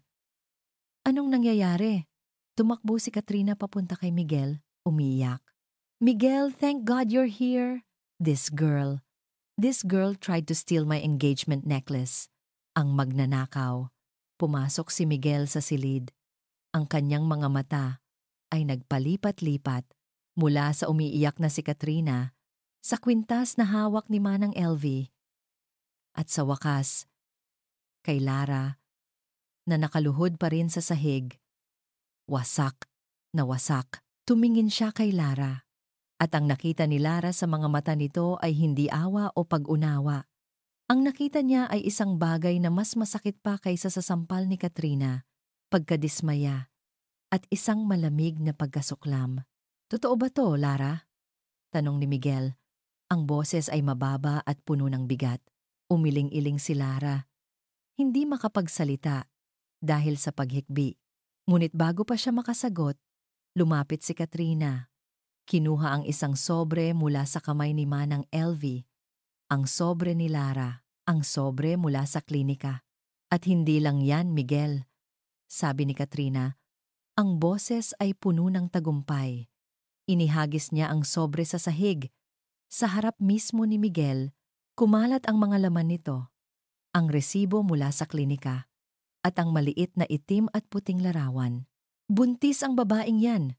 Anong nangyayari? Tumakbo si Katrina papunta kay Miguel, umiyak. Miguel, thank God you're here. This girl tried to steal my engagement necklace. Ang magnanakaw. Pumasok si Miguel sa silid. Ang kanyang mga mata ay nagpalipat-lipat Mula sa umiiyak na si Katrina, sa kwintas na hawak ni Manang LV, at sa wakas, kay Lara na nakaluhod pa rin sa sahig, wasak na wasak. Tumingin siya kay Lara, at ang nakita ni Lara sa mga mata nito ay hindi awa o pag-unawa. Ang nakita niya ay isang bagay na mas masakit pa kaysa sa sampal ni Katrina, pagkadismaya, at isang malamig na pagkasuklam. "Totoo ba to, Lara?" tanong ni Miguel. Ang boses ay mababa at puno ng bigat. Umiling-iling si Lara, hindi makapagsalita dahil sa paghikbi. Ngunit bago pa siya makasagot, lumapit si Katrina. Kinuha ang isang sobre mula sa kamay ni Manang LV, ang sobre ni Lara, ang sobre mula sa klinika. "At hindi lang yan, Miguel," sabi ni Katrina. Ang boses ay puno ng tagumpay. Inihagis niya ang sobre sa sahig. Sa harap mismo ni Miguel, kumalat ang mga laman nito. Ang resibo mula sa klinika at ang maliit na itim at puting larawan. Buntis ang babaeng yan.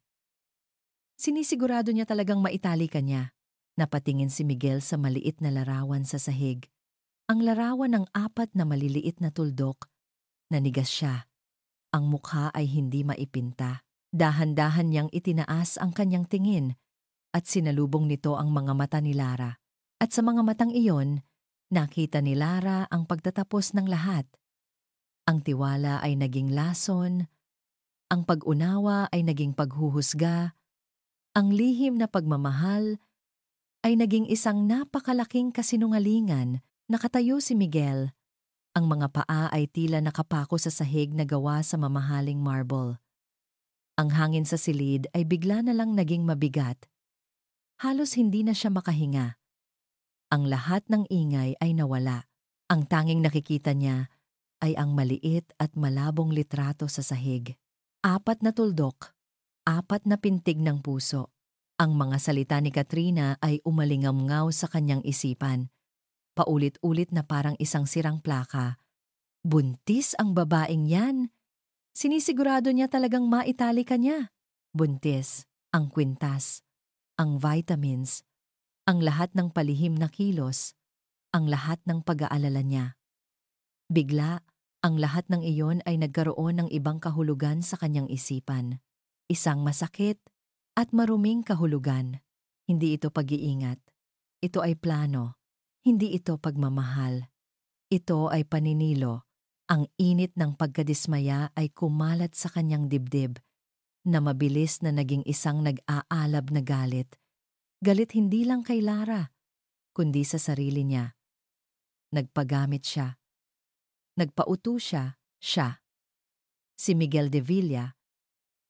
Sinisigurado niya talagang maitali ka niya. Napatingin si Miguel sa maliit na larawan sa sahig. Ang larawan ng 4 na maliliit na tuldok. Nanigas siya. Ang mukha ay hindi maipinta. Dahan-dahan niyang itinaas ang kanyang tingin at sinalubong nito ang mga mata ni Lara. At sa mga matang iyon, nakita ni Lara ang pagtatapos ng lahat. Ang tiwala ay naging lason, ang pag-unawa ay naging paghuhusga, ang lihim na pagmamahal ay naging isang napakalaking kasinungalingan. Nakatayo si Miguel. Ang mga paa ay tila nakapako sa sahig na gawa sa mamahaling marble. Ang hangin sa silid ay bigla na lang naging mabigat. Halos hindi na siya makahinga. Ang lahat ng ingay ay nawala. Ang tanging nakikita niya ay ang maliit at malabong litrato sa sahig. 4 na tuldok, 4 na pintig ng puso. Ang mga salita ni Katrina ay umalingamngaw sa kanyang isipan. Paulit-ulit na parang isang sirang plaka. Buntis ang babaeng yan. Sinisigurado niya talagang maitali ka niya. Buntis, ang kwintas, ang vitamins, ang lahat ng palihim na kilos, ang lahat ng pag-aalala niya. Bigla, ang lahat ng iyon ay nagkaroon ng ibang kahulugan sa kanyang isipan. Isang masakit at maruming kahulugan. Hindi ito pag-iingat. Ito ay plano. Hindi ito pagmamahal. Ito ay paninilo. Ang init ng pagkadismaya ay kumalat sa kanyang dibdib, na mabilis na naging isang nag-aalab na galit. Galit hindi lang kay Lara, kundi sa sarili niya. Nagpagamit siya. Nagpauto siya. Si Miguel de Villa,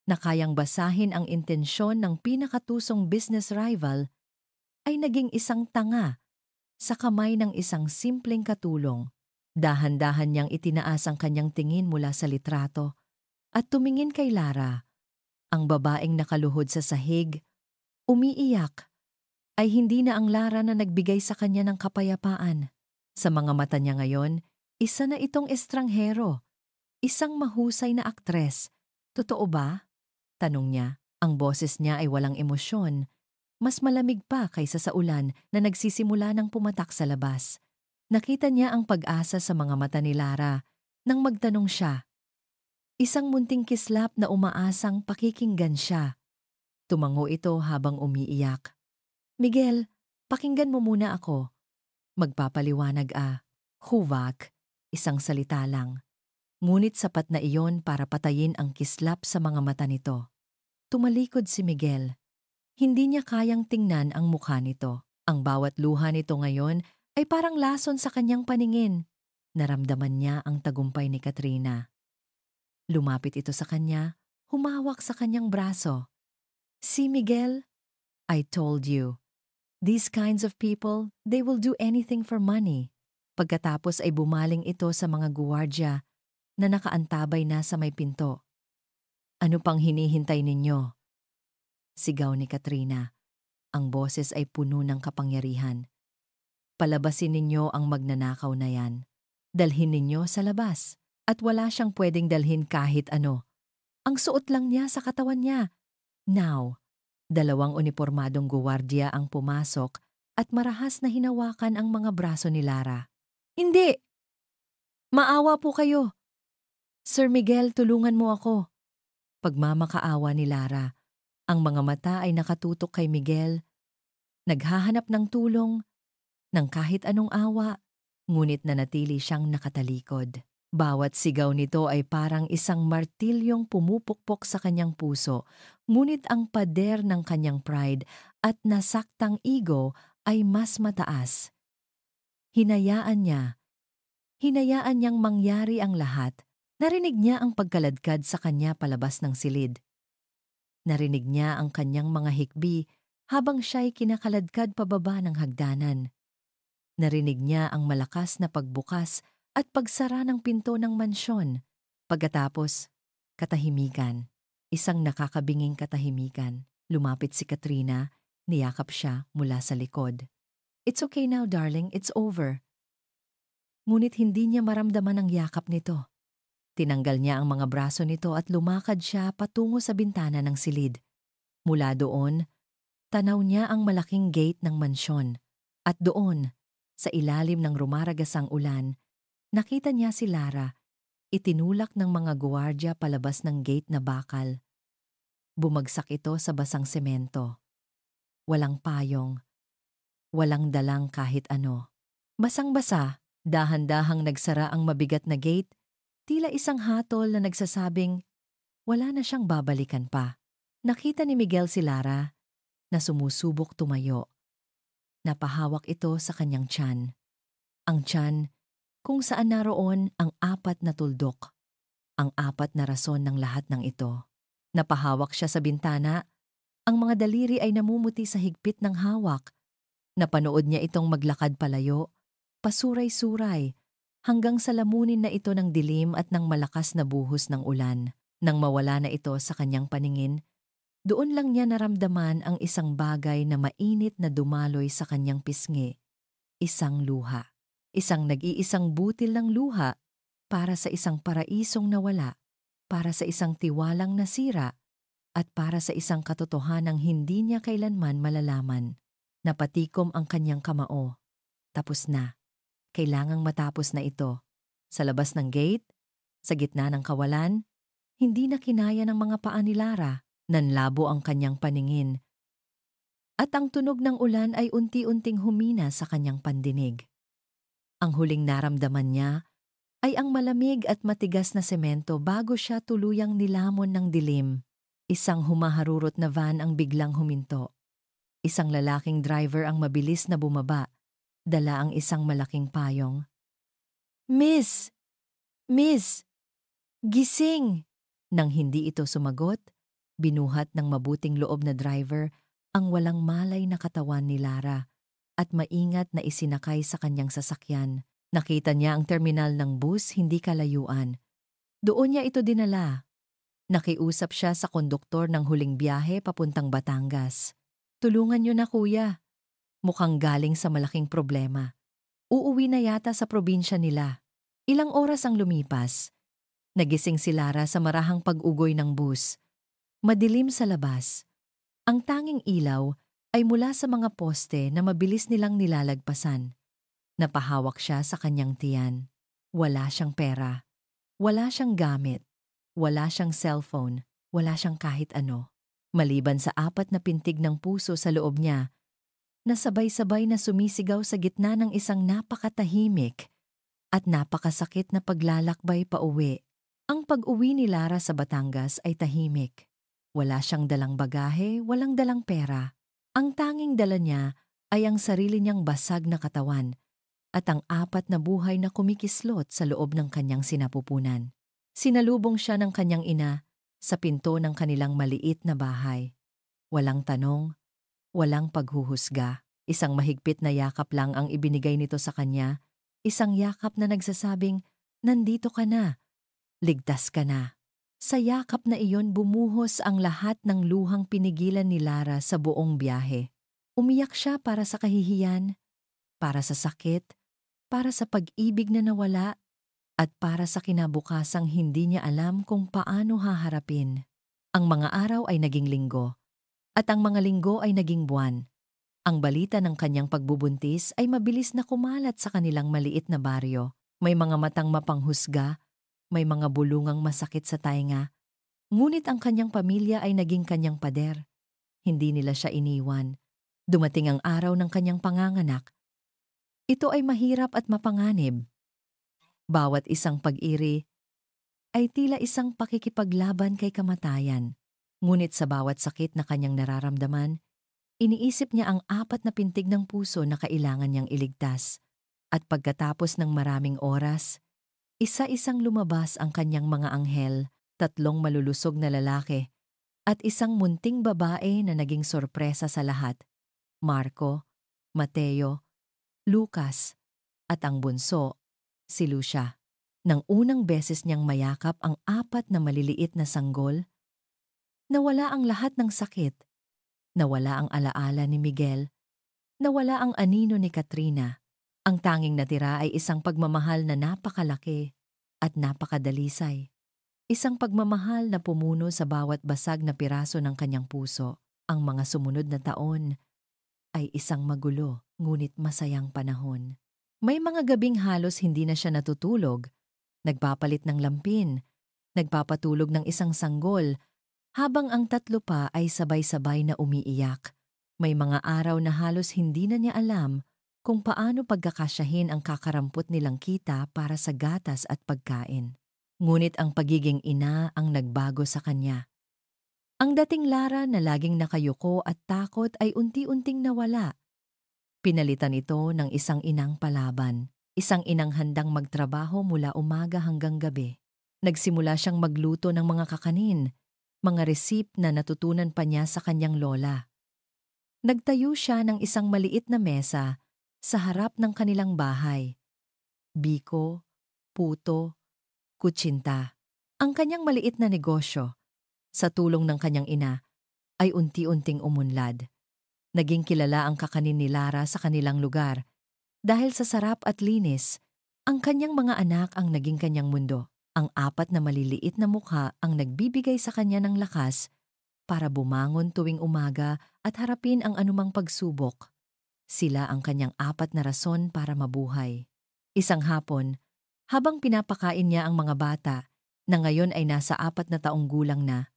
na kayang basahin ang intensyon ng pinakatusong business rival, ay naging isang tanga sa kamay ng isang simpleng katulong. Dahan-dahan niyang itinaas ang kanyang tingin mula sa litrato at tumingin kay Lara, ang babaeng nakaluhod sa sahig, umiiyak. Ay hindi na ang Lara na nagbigay sa kanya ng kapayapaan. Sa mga mata niya ngayon, isa na itong estranghero, isang mahusay na aktres. "Totoo ba?" tanong niya. Ang boses niya ay walang emosyon, mas malamig pa kaysa sa ulan na nagsisimula ng pumatak sa labas. Nakita niya ang pag-asa sa mga mata ni Lara nang magtanong siya. Isang munting kislap na umaasang pakikinggan siya. Tumango ito habang umiiyak. "Miguel, pakinggan mo muna ako." Magpapaliwanag Huvak, isang salita lang. Ngunit sapat na iyon para patayin ang kislap sa mga mata nito. Tumalikod si Miguel. Hindi niya kayang tingnan ang mukha nito. Ang bawat luha nito ngayon ay parang lason sa kanyang paningin. Naramdaman niya ang tagumpay ni Katrina. Lumapit ito sa kanya, humawak sa kanyang braso. "See, Miguel, I told you. These kinds of people, they will do anything for money." Pagkatapos ay bumaling ito sa mga guwardya na nakaantabay na sa may pinto. "Ano pang hinihintay ninyo?" sigaw ni Katrina. Ang boses ay puno ng kapangyarihan. "Palabasin ninyo ang magnanakaw na yan. Dalhin ninyo sa labas. At wala siyang pwedeng dalhin kahit ano. Ang suot lang niya sa katawan niya. Now, Dalawang unipormadong guwardiya ang pumasok at marahas na hinawakan ang mga braso ni Lara. Hindi! Maawa po kayo! Sir Miguel, tulungan mo ako! Pagmamakaawa ni Lara, ang mga mata ay nakatutok kay Miguel, naghahanap ng tulong, ng kahit anong awa, ngunit nanatili siyang nakatalikod. Bawat sigaw nito ay parang isang martilyong pumupukpok sa kanyang puso, ngunit ang pader ng kanyang pride at nasaktang ego ay mas mataas. Hinayaan niyang mangyari ang lahat. Narinig niya ang pagkaladkad sa kanya palabas ng silid. Narinig niya ang kanyang mga hikbi habang siya'y kinakaladkad pababa ng hagdanan. Narinig niya ang malakas na pagbukas at pagsara ng pinto ng mansyon. Pagkatapos, katahimikan. Isang nakakabinging katahimikan. Lumapit si Katrina, niyakap siya mula sa likod. It's okay now, darling. It's over. Ngunit hindi niya maramdaman ang yakap nito. Tinanggal niya ang mga braso nito at lumakad siya patungo sa bintana ng silid. Mula doon, tanaw niya ang malaking gate ng mansyon. At doon, sa ilalim ng rumaragasang ulan, nakita niya si Lara, itinulak ng mga guwardiya palabas ng gate na bakal. Bumagsak ito sa basang semento. Walang payong, walang dalang kahit ano. Basang-basa, dahan-dahang nagsara ang mabigat na gate, tila isang hatol na nagsasabing wala na siyang babalikan pa. Nakita ni Miguel si Lara na sumusubok tumayo. Napahawak ito sa kanyang tiyan. Ang tiyan kung saan naroon ang 4 na tuldok. Ang 4 na rason ng lahat ng ito. Napahawak siya sa bintana. Ang mga daliri ay namumuti sa higpit ng hawak. Napanood niya itong maglakad palayo, pasuray-suray, hanggang sa lamunin na ito ng dilim at ng malakas na buhos ng ulan. Nang mawala na ito sa kanyang paningin, doon lang niya naramdaman ang isang bagay na mainit na dumaloy sa kanyang pisngi. Isang luha. Isang nag-iisang butil ng luha para sa isang paraisong nawala, para sa isang tiwalang nasira, at para sa isang katotohanang hindi niya kailanman malalaman. Napatikom ang kanyang kamao. Tapos na. Kailangang matapos na ito. Sa labas ng gate, sa gitna ng kawalan, hindi na kinaya ng mga paa ni Lara. Nanlabo ang kanyang paningin. At ang tunog ng ulan ay unti-unting humina sa kanyang pandinig. Ang huling naramdaman niya ay ang malamig at matigas na semento bago siya tuluyang nilamon ng dilim. Isang humaharurot na van ang biglang huminto. Isang lalaking driver ang mabilis na bumaba. Dala ang isang malaking payong. Miss! Miss! Gising! Nang hindi ito sumagot, binuhat ng mabuting loob na driver ang walang malay na katawan ni Lara at maingat na isinakay sa kanyang sasakyan. Nakita niya ang terminal ng bus hindi kalayuan. Doon niya ito dinala. Nakiusap siya sa konduktor ng huling biyahe papuntang Batangas. Tulungan niyo na, kuya. Mukhang galing sa malaking problema. Uuwi na yata sa probinsya nila. Ilang oras ang lumipas. Nagising si Lara sa marahang pag-ugoy ng bus. Madilim sa labas. Ang tanging ilaw ay mula sa mga poste na mabilis nilang nilalagpasan. Napahawak siya sa kanyang tiyan. Wala siyang pera. Wala siyang gamit. Wala siyang cellphone. Wala siyang kahit ano. Maliban sa 4 na pintig ng puso sa loob niya, na sabay-sabay na sumisigaw sa gitna ng isang napakatahimik at napakasakit na paglalakbay pauwi. Ang pag-uwi ni Lara sa Batangas ay tahimik. Wala siyang dalang bagahe, walang dalang pera. Ang tanging dala niya ay ang sarili niyang basag na katawan at ang 4 na buhay na kumikislot sa loob ng kanyang sinapupunan. Sinalubong siya ng kanyang ina sa pinto ng kanilang maliit na bahay. Walang tanong, walang paghuhusga. Isang mahigpit na yakap lang ang ibinigay nito sa kanya. Isang yakap na nagsasabing, nandito ka na, ligtas ka na. Sa yakap na iyon bumuhos ang lahat ng luhang pinigilan ni Lara sa buong biyahe. Umiyak siya para sa kahihiyan, para sa sakit, para sa pag-ibig na nawala, at para sa kinabukasang hindi niya alam kung paano haharapin. Ang mga araw ay naging linggo. At ang mga linggo ay naging buwan. Ang balita ng kanyang pagbubuntis ay mabilis na kumalat sa kanilang maliit na baryo. May mga matang mapanghusga, may mga bulungang masakit sa tainga. Ngunit ang kanyang pamilya ay naging kanyang pader. Hindi nila siya iniwan. Dumating ang araw ng kanyang panganganak. Ito ay mahirap at mapanganib. Bawat isang pag-iri ay tila isang pakikipaglaban kay kamatayan. Ngunit sa bawat sakit na kanyang nararamdaman, iniisip niya ang 4 na pintig ng puso na kailangan niyang iligtas. At pagkatapos ng maraming oras, isa-isang lumabas ang kanyang mga anghel, 3 malulusog na lalaki, at isang munting babae na naging sorpresa sa lahat. Marco, Mateo, Lucas, at ang bunso, si Lucia. Nang unang beses niyang mayakap ang 4 na maliliit na sanggol, nawala ang lahat ng sakit. Nawala ang alaala ni Miguel. Nawala ang anino ni Katrina. Ang tanging natira ay isang pagmamahal na napakalaki at napakadalisay. Isang pagmamahal na pumuno sa bawat basag na piraso ng kanyang puso. Ang mga sumunod na taon ay isang magulo ngunit masayang panahon. May mga gabing halos hindi na siya natutulog, nagpapalit ng lampin, nagpapatulog ng isang sanggol, habang ang 3 pa ay sabay-sabay na umiiyak. May mga araw na halos hindi na niya alam kung paano pagkakasyahin ang kakarampot nilang kita para sa gatas at pagkain. Ngunit ang pagiging ina ang nagbago sa kanya. Ang dating Lara na laging nakayuko at takot ay unti-unting nawala. Pinalitan ito ng isang inang palaban, isang inang handang magtrabaho mula umaga hanggang gabi. Nagsimula siyang magluto ng mga kakanin, mga resip na natutunan pa niya sa kanyang lola. Nagtayo siya ng isang maliit na mesa sa harap ng kanilang bahay. Biko, puto, kutsinta. Ang kanyang maliit na negosyo, sa tulong ng kanyang ina, ay unti-unting umunlad. Naging kilala ang kakanin ni Lara sa kanilang lugar. Dahil sa sarap at linis, ang kanyang mga anak ang naging kanyang mundo. Ang 4 na maliliit na mukha ang nagbibigay sa kanya ng lakas para bumangon tuwing umaga at harapin ang anumang pagsubok. Sila ang kanyang 4 na rason para mabuhay. Isang hapon, habang pinapakain niya ang mga bata, na ngayon ay nasa 4 na taong gulang na,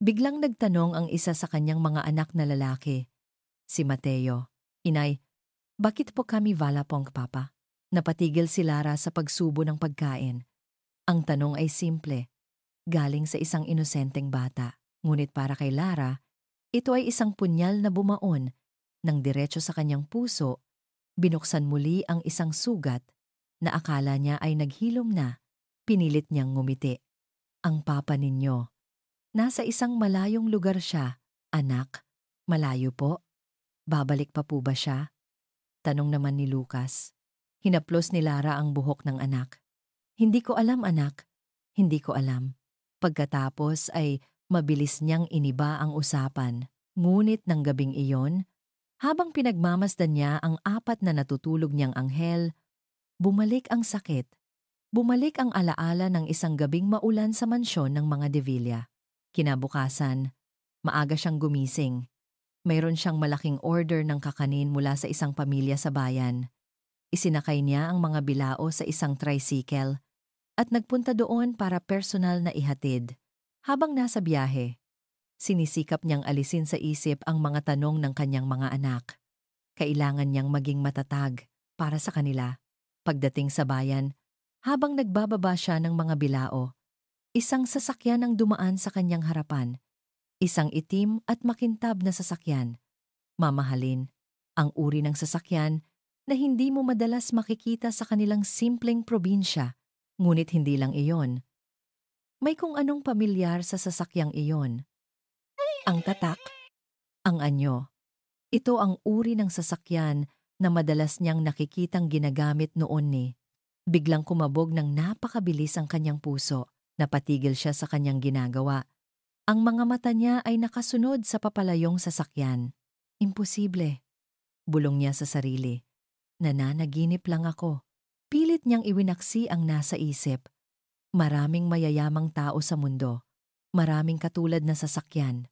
biglang nagtanong ang isa sa kanyang mga anak na lalaki, si Mateo. "Inay, bakit po kami valapong, Papa?" Napatigil si Lara sa pagsubo ng pagkain. Ang tanong ay simple, galing sa isang inosenteng bata. Ngunit para kay Lara, ito ay isang punyal na bumaon ng diretso sa kanyang puso. Binuksan muli ang isang sugat na akala niya ay naghilom na. Pinilit niyang ngumiti. "Ang papa ninyo. Nasa isang malayong lugar siya, anak." "Malayo po? Babalik pa po ba siya?" tanong naman ni Lucas. Hinaplos ni Lara ang buhok ng anak. "Hindi ko alam, anak. Hindi ko alam." Pagkatapos ay mabilis niyang iniba ang usapan. Ngunit ng gabing iyon, habang pinagmamasdan niya ang 4 na natutulog niyang anghel, bumalik ang sakit. Bumalik ang alaala ng isang gabing maulan sa mansyon ng mga De Villa. Kinabukasan, maaga siyang gumising. Mayroon siyang malaking order ng kakanin mula sa isang pamilya sa bayan. Isinakay niya ang mga bilao sa isang tricycle at nagpunta doon para personal na ihatid. Habang nasa biyahe, sinisikap niyang alisin sa isip ang mga tanong ng kanyang mga anak. Kailangan niyang maging matatag para sa kanila. Pagdating sa bayan, habang nagbababa siya ng mga bilao, isang sasakyan ang dumaan sa kanyang harapan. Isang itim at makintab na sasakyan. Mamahalin, ang uri ng sasakyan na hindi mo madalas makikita sa kanilang simpleng probinsya. Ngunit hindi lang iyon. May kung anong pamilyar sa sasakyang iyon. Ang tatak, ang anyo. Ito ang uri ng sasakyan na madalas niyang nakikitang ginagamit noon ni. Biglang kumabog ng napakabilis ang kanyang puso. Napatigil siya sa kanyang ginagawa. Ang mga mata niya ay nakasunod sa papalayong sasakyan. Imposible. Bulong niya sa sarili. Nananaginip lang ako. Pilit niyang iwinaksi ang nasa isip. Maraming mayayamang tao sa mundo. Maraming katulad na sasakyan.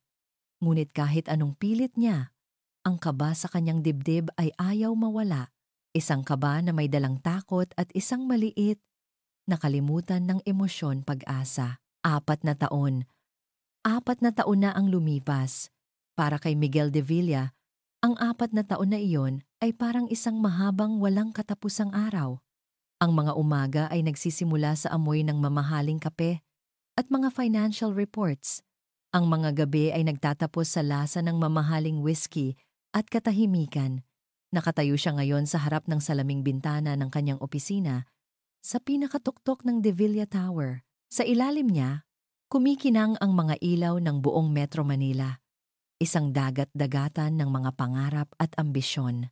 Ngunit kahit anong pilit niya, ang kaba sa kanyang dibdib ay ayaw mawala. Isang kaba na may dalang takot at isang maliit, nakalimutan ng emosyon pag-asa. 4 na taon. 4 na taon na ang lumipas. Para kay Miguel de Villa, ang 4 na taon na iyon ay parang isang mahabang walang katapusang araw. Ang mga umaga ay nagsisimula sa amoy ng mamahaling kape at mga financial reports. Ang mga gabi ay nagtatapos sa lasa ng mamahaling whiskey at katahimikan. Nakatayo siya ngayon sa harap ng salaming bintana ng kanyang opisina sa pinakatuktok ng De Villa Tower. Sa ilalim niya, kumikinang ang mga ilaw ng buong Metro Manila. Isang dagat-dagatan ng mga pangarap at ambisyon.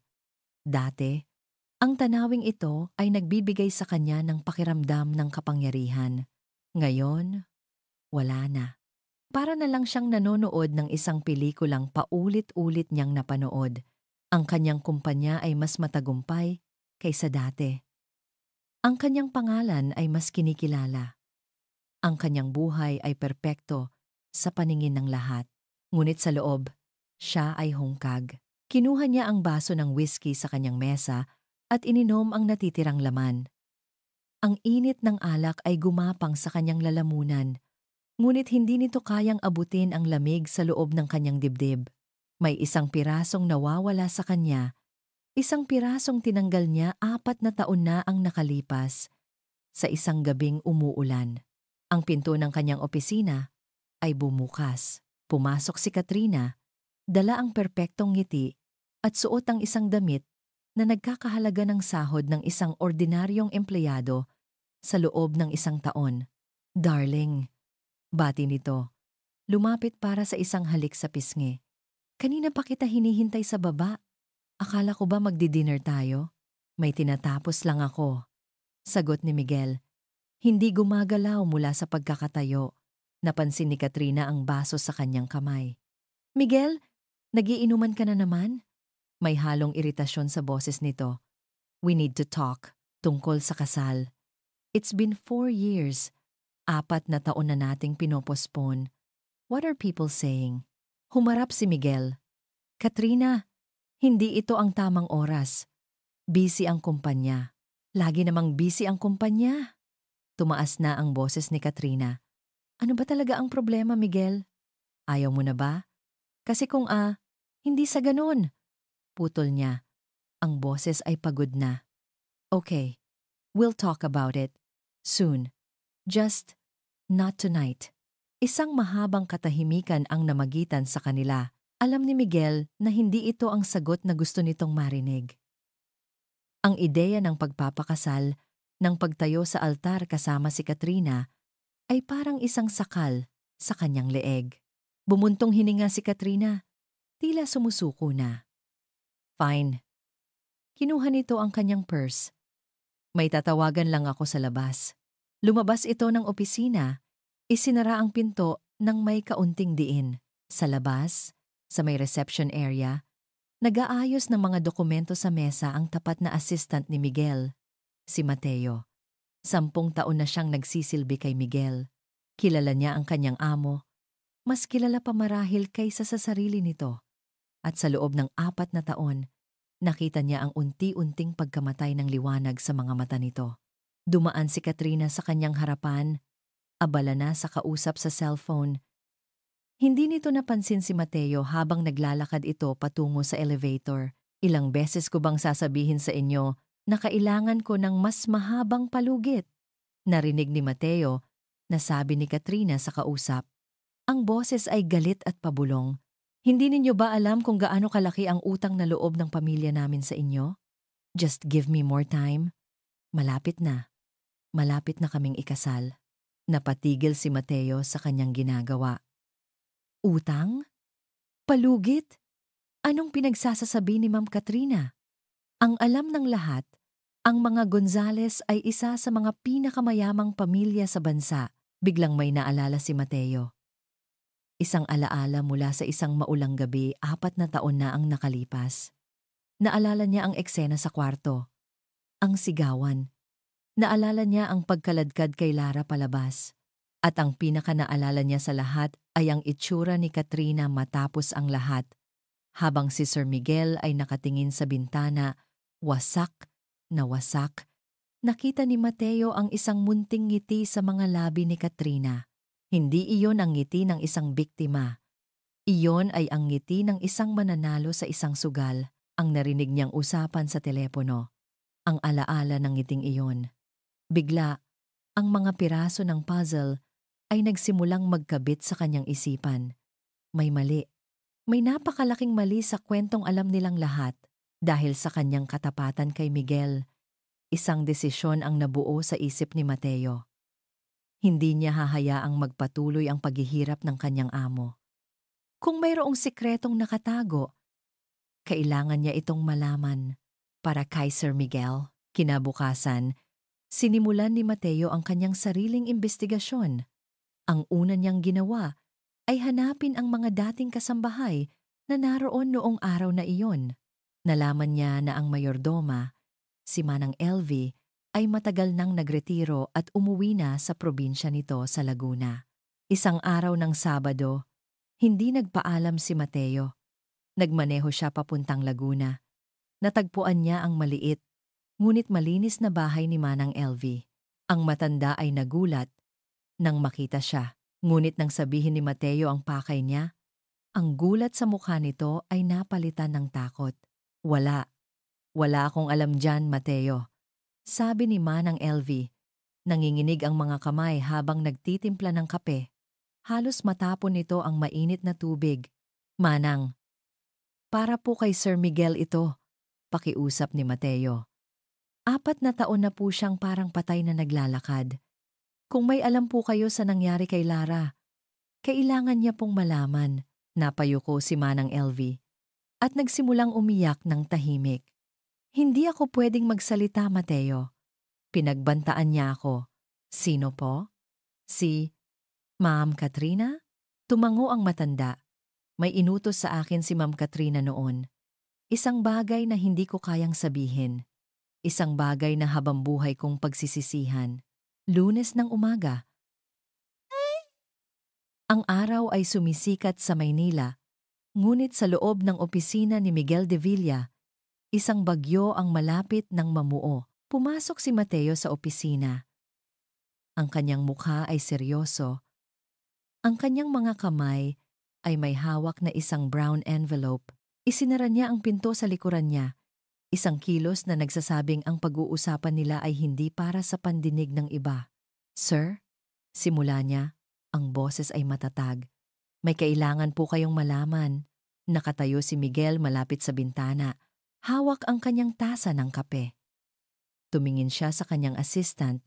Dati, ang tanawing ito ay nagbibigay sa kanya ng pakiramdam ng kapangyarihan. Ngayon, wala na. Para na lang siyang nanonood ng isang pelikulang paulit-ulit niyang napanood. Ang kanyang kumpanya ay mas matagumpay kaysa dati. Ang kanyang pangalan ay mas kinikilala. Ang kanyang buhay ay perpekto sa paningin ng lahat. Ngunit sa loob, siya ay hungkag. Kinuha niya ang baso ng whiskey sa kanyang mesa at ininom ang natitirang laman. Ang init ng alak ay gumapang sa kanyang lalamunan, ngunit hindi nito kayang abutin ang lamig sa loob ng kanyang dibdib. May isang pirasong nawawala sa kanya, isang pirasong tinanggal niya 4 na taon na ang nakalipas, sa isang gabing umuulan. Ang pinto ng kanyang opisina ay bumukas. Pumasok si Katrina, dala ang perpektong ngiti at suot ang isang damit na nagkakahalaga ng sahod ng isang ordinaryong empleyado sa loob ng 1 taon. Darling, bati nito. Lumapit para sa isang halik sa pisngi. Kanina pa kita hinihintay sa baba. Akala ko ba magdi-dinner tayo? May tinatapos lang ako. Sagot ni Miguel. Hindi gumagalaw mula sa pagkakatayo. Napansin ni Katrina ang baso sa kanyang kamay. Miguel, nagiinuman ka na naman? May halong iritasyon sa boses nito. We need to talk tungkol sa kasal. It's been 4 years. 4 na taon na nating pinopospon. What are people saying? Humarap si Miguel. Katrina, hindi ito ang tamang oras. Busy ang kumpanya. Lagi namang busy ang kumpanya. Tumaas na ang boses ni Katrina. Ano ba talaga ang problema, Miguel? Ayaw mo na ba? Kasi kung hindi sa ganun. Putol niya. Ang boses ay pagod na. Okay, we'll talk about it. Soon. Just not tonight. Isang mahabang katahimikan ang namagitan sa kanila. Alam ni Miguel na hindi ito ang sagot na gusto nitong marinig. Ang ideya ng pagpapakasal, ng pagtayo sa altar kasama si Katrina, ay parang isang sakal sa kanyang leeg. Bumuntong hininga si Katrina, tila sumusuko na. Fine. Kinuha nito ang kanyang purse. May tatawagan lang ako sa labas. Lumabas ito ng opisina, isinara ang pinto ng may kaunting diin. Sa labas, sa may reception area, nag-aayos ng mga dokumento sa mesa ang tapat na assistant ni Miguel, si Mateo. 10 taon na siyang nagsisilbi kay Miguel. Kilala niya ang kanyang amo, mas kilala pa marahil kaysa sa sarili nito. At sa loob ng 4 na taon, nakita niya ang unti-unting pagkamatay ng liwanag sa mga mata nito. Dumaan si Katrina sa kanyang harapan, abala na sa kausap sa cellphone. Hindi nito napansin si Mateo habang naglalakad ito patungo sa elevator. Ilang beses ko bang sasabihin sa inyo na kailangan ko ng mas mahabang palugit? Narinig ni Mateo na sabi ni Katrina sa kausap. Ang boses ay galit at pabulong. Hindi ninyo ba alam kung gaano kalaki ang utang na loob ng pamilya namin sa inyo? Just give me more time. Malapit na. Malapit na kaming ikasal. Napatigil si Mateo sa kanyang ginagawa. Utang? Palugit? Anong pinagsasasabi ni Ma'am Katrina? Ang alam ng lahat, ang mga Gonzales ay isa sa mga pinakamayamang pamilya sa bansa. Biglang may naalala si Mateo. Isang alaala mula sa isang maulang gabi, 4 na taon na ang nakalipas. Naalala niya ang eksena sa kwarto. Ang sigawan. Naalala niya ang pagkaladkad kay Lara palabas. At ang pinakanaalala niya sa lahat ay ang itsura ni Katrina matapos ang lahat. Habang si Sir Miguel ay nakatingin sa bintana, wasak na wasak, nakita ni Mateo ang isang munting ngiti sa mga labi ni Katrina. Hindi iyon ang ngiti ng isang biktima. Iyon ay ang ngiti ng isang mananalo sa isang sugal, ang narinig niyang usapan sa telepono. Ang alaala ng ngiting iyon. Bigla, ang mga piraso ng puzzle ay nagsimulang magkabit sa kanyang isipan. May mali. May napakalaking mali sa kwentong alam nilang lahat dahil sa kanyang katapatan kay Miguel. Isang desisyon ang nabuo sa isip ni Mateo. Hindi niya hahayaang magpatuloy ang paghihirap ng kanyang amo. Kung mayroong sikretong nakatago, kailangan niya itong malaman. Para kay Sir Miguel, kinabukasan, sinimulan ni Mateo ang kanyang sariling imbestigasyon. Ang una niyang ginawa ay hanapin ang mga dating kasambahay na naroon noong araw na iyon. Nalaman niya na ang mayordoma, si Manang LV, ay matagal nang nagretiro at umuwi na sa probinsya nito sa Laguna. Isang araw ng Sabado, hindi nagpaalam si Mateo. Nagmaneho siya papuntang Laguna. Natagpuan niya ang maliit, ngunit malinis na bahay ni Manang LV. Ang matanda ay nagulat nang makita siya. Ngunit nang sabihin ni Mateo ang pakay niya, ang gulat sa mukha nito ay napalitan ng takot. Wala akong alam dyan, Mateo. Sabi ni Manang LV. Nanginginig ang mga kamay habang nagtitimpla ng kape. Halos matapon nito ang mainit na tubig. Manang, para po kay Sir Miguel ito, pakiusap ni Mateo. 4 na taon na po siyang parang patay na naglalakad. Kung may alam po kayo sa nangyari kay Lara, kailangan niya pong malaman. Napayuko si Manang LV at nagsimulang umiyak ng tahimik. Hindi ako pwedeng magsalita, Mateo. Pinagbantaan niya ako. Sino po? Si Ma'am Katrina? Tumango ang matanda. May inutos sa akin si Ma'am Katrina noon. Isang bagay na hindi ko kayang sabihin. Isang bagay na habang buhay kong pagsisisihan. Lunes ng umaga. Ang araw ay sumisikat sa Maynila, ngunit sa loob ng opisina ni Miguel de Villa, isang bagyo ang malapit ng mamuo. Pumasok si Mateo sa opisina. Ang kanyang mukha ay seryoso. Ang kanyang mga kamay ay may hawak na isang brown envelope. Isinara niya ang pinto sa likuran niya. Isang kilos na nagsasabing ang pag-uusapan nila ay hindi para sa pandinig ng iba. Sir, simula niya, ang boses ay matatag. May kailangan po kayong malaman. Nakatayo si Miguel malapit sa bintana. Hawak ang kanyang tasa ng kape. Tumingin siya sa kanyang assistant.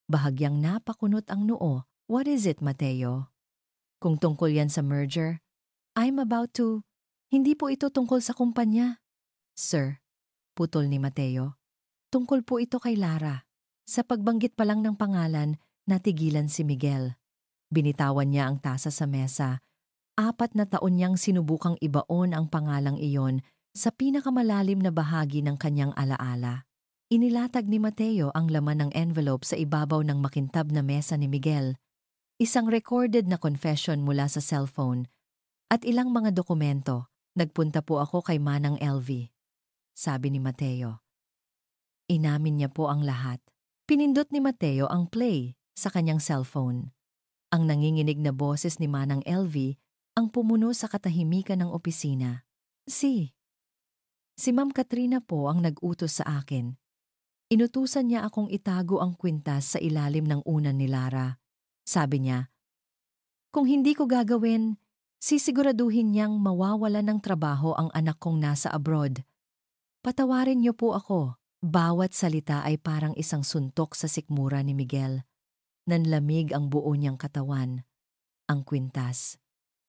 Bahagyang napakunot ang noo. What is it, Mateo? Kung tungkol yan sa merger, I'm about to. Hindi po ito tungkol sa kumpanya. Sir, putol ni Mateo. Tungkol po ito kay Lara. Sa pagbanggit pa lang ng pangalan, natigilan si Miguel. Binitawan niya ang tasa sa mesa. 4 na taon niyang sinubukang ibaon ang pangalang iyon sa pinakamalalim na bahagi ng kanyang alaala. Inilatag ni Mateo ang laman ng envelope sa ibabaw ng makintab na mesa ni Miguel. Isang recorded na confession mula sa cellphone at ilang mga dokumento. Nagpunta po ako kay Manang LV. Sabi ni Mateo. Inamin niya po ang lahat. Pinindot ni Mateo ang play sa kanyang cellphone. Ang nanginginig na boses ni Manang LV ang pumuno sa katahimikan ng opisina. Si Ma'am Katrina po ang nag-utos sa akin. Inutusan niya akong itago ang kwintas sa ilalim ng unan ni Lara. Sabi niya, kung hindi ko gagawin, sisiguraduhin niyang mawawala ng trabaho ang anak kong nasa abroad. Patawarin niyo po ako. Bawat salita ay parang isang suntok sa sikmura ni Miguel. Nanlamig ang buo niyang katawan. Ang kwintas,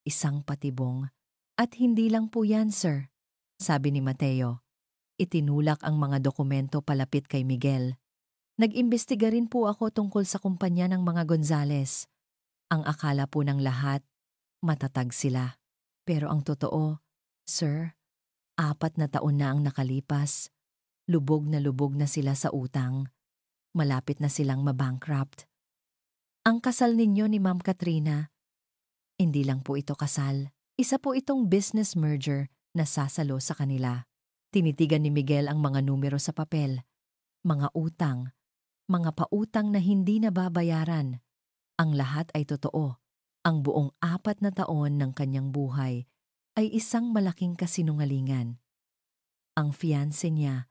isang patibong. At hindi lang po yan, sir. Sabi ni Mateo. Itinulak ang mga dokumento palapit kay Miguel. Nag-imbestiga rin po ako tungkol sa kumpanya ng mga Gonzales. Ang akala po ng lahat, matatag sila. Pero ang totoo, sir, 4 na taon na ang nakalipas. Lubog na sila sa utang. Malapit na silang mabankrupt. Ang kasal ninyo ni Ma'am Katrina, hindi lang po ito kasal. Isa po itong business merger na sasalo sa kanila. Tinitigan ni Miguel ang mga numero sa papel, mga utang, mga pautang na hindi nababayaran. Ang lahat ay totoo. Ang buong 4 na taon ng kanyang buhay ay isang malaking kasinungalingan. Ang fiancé niya,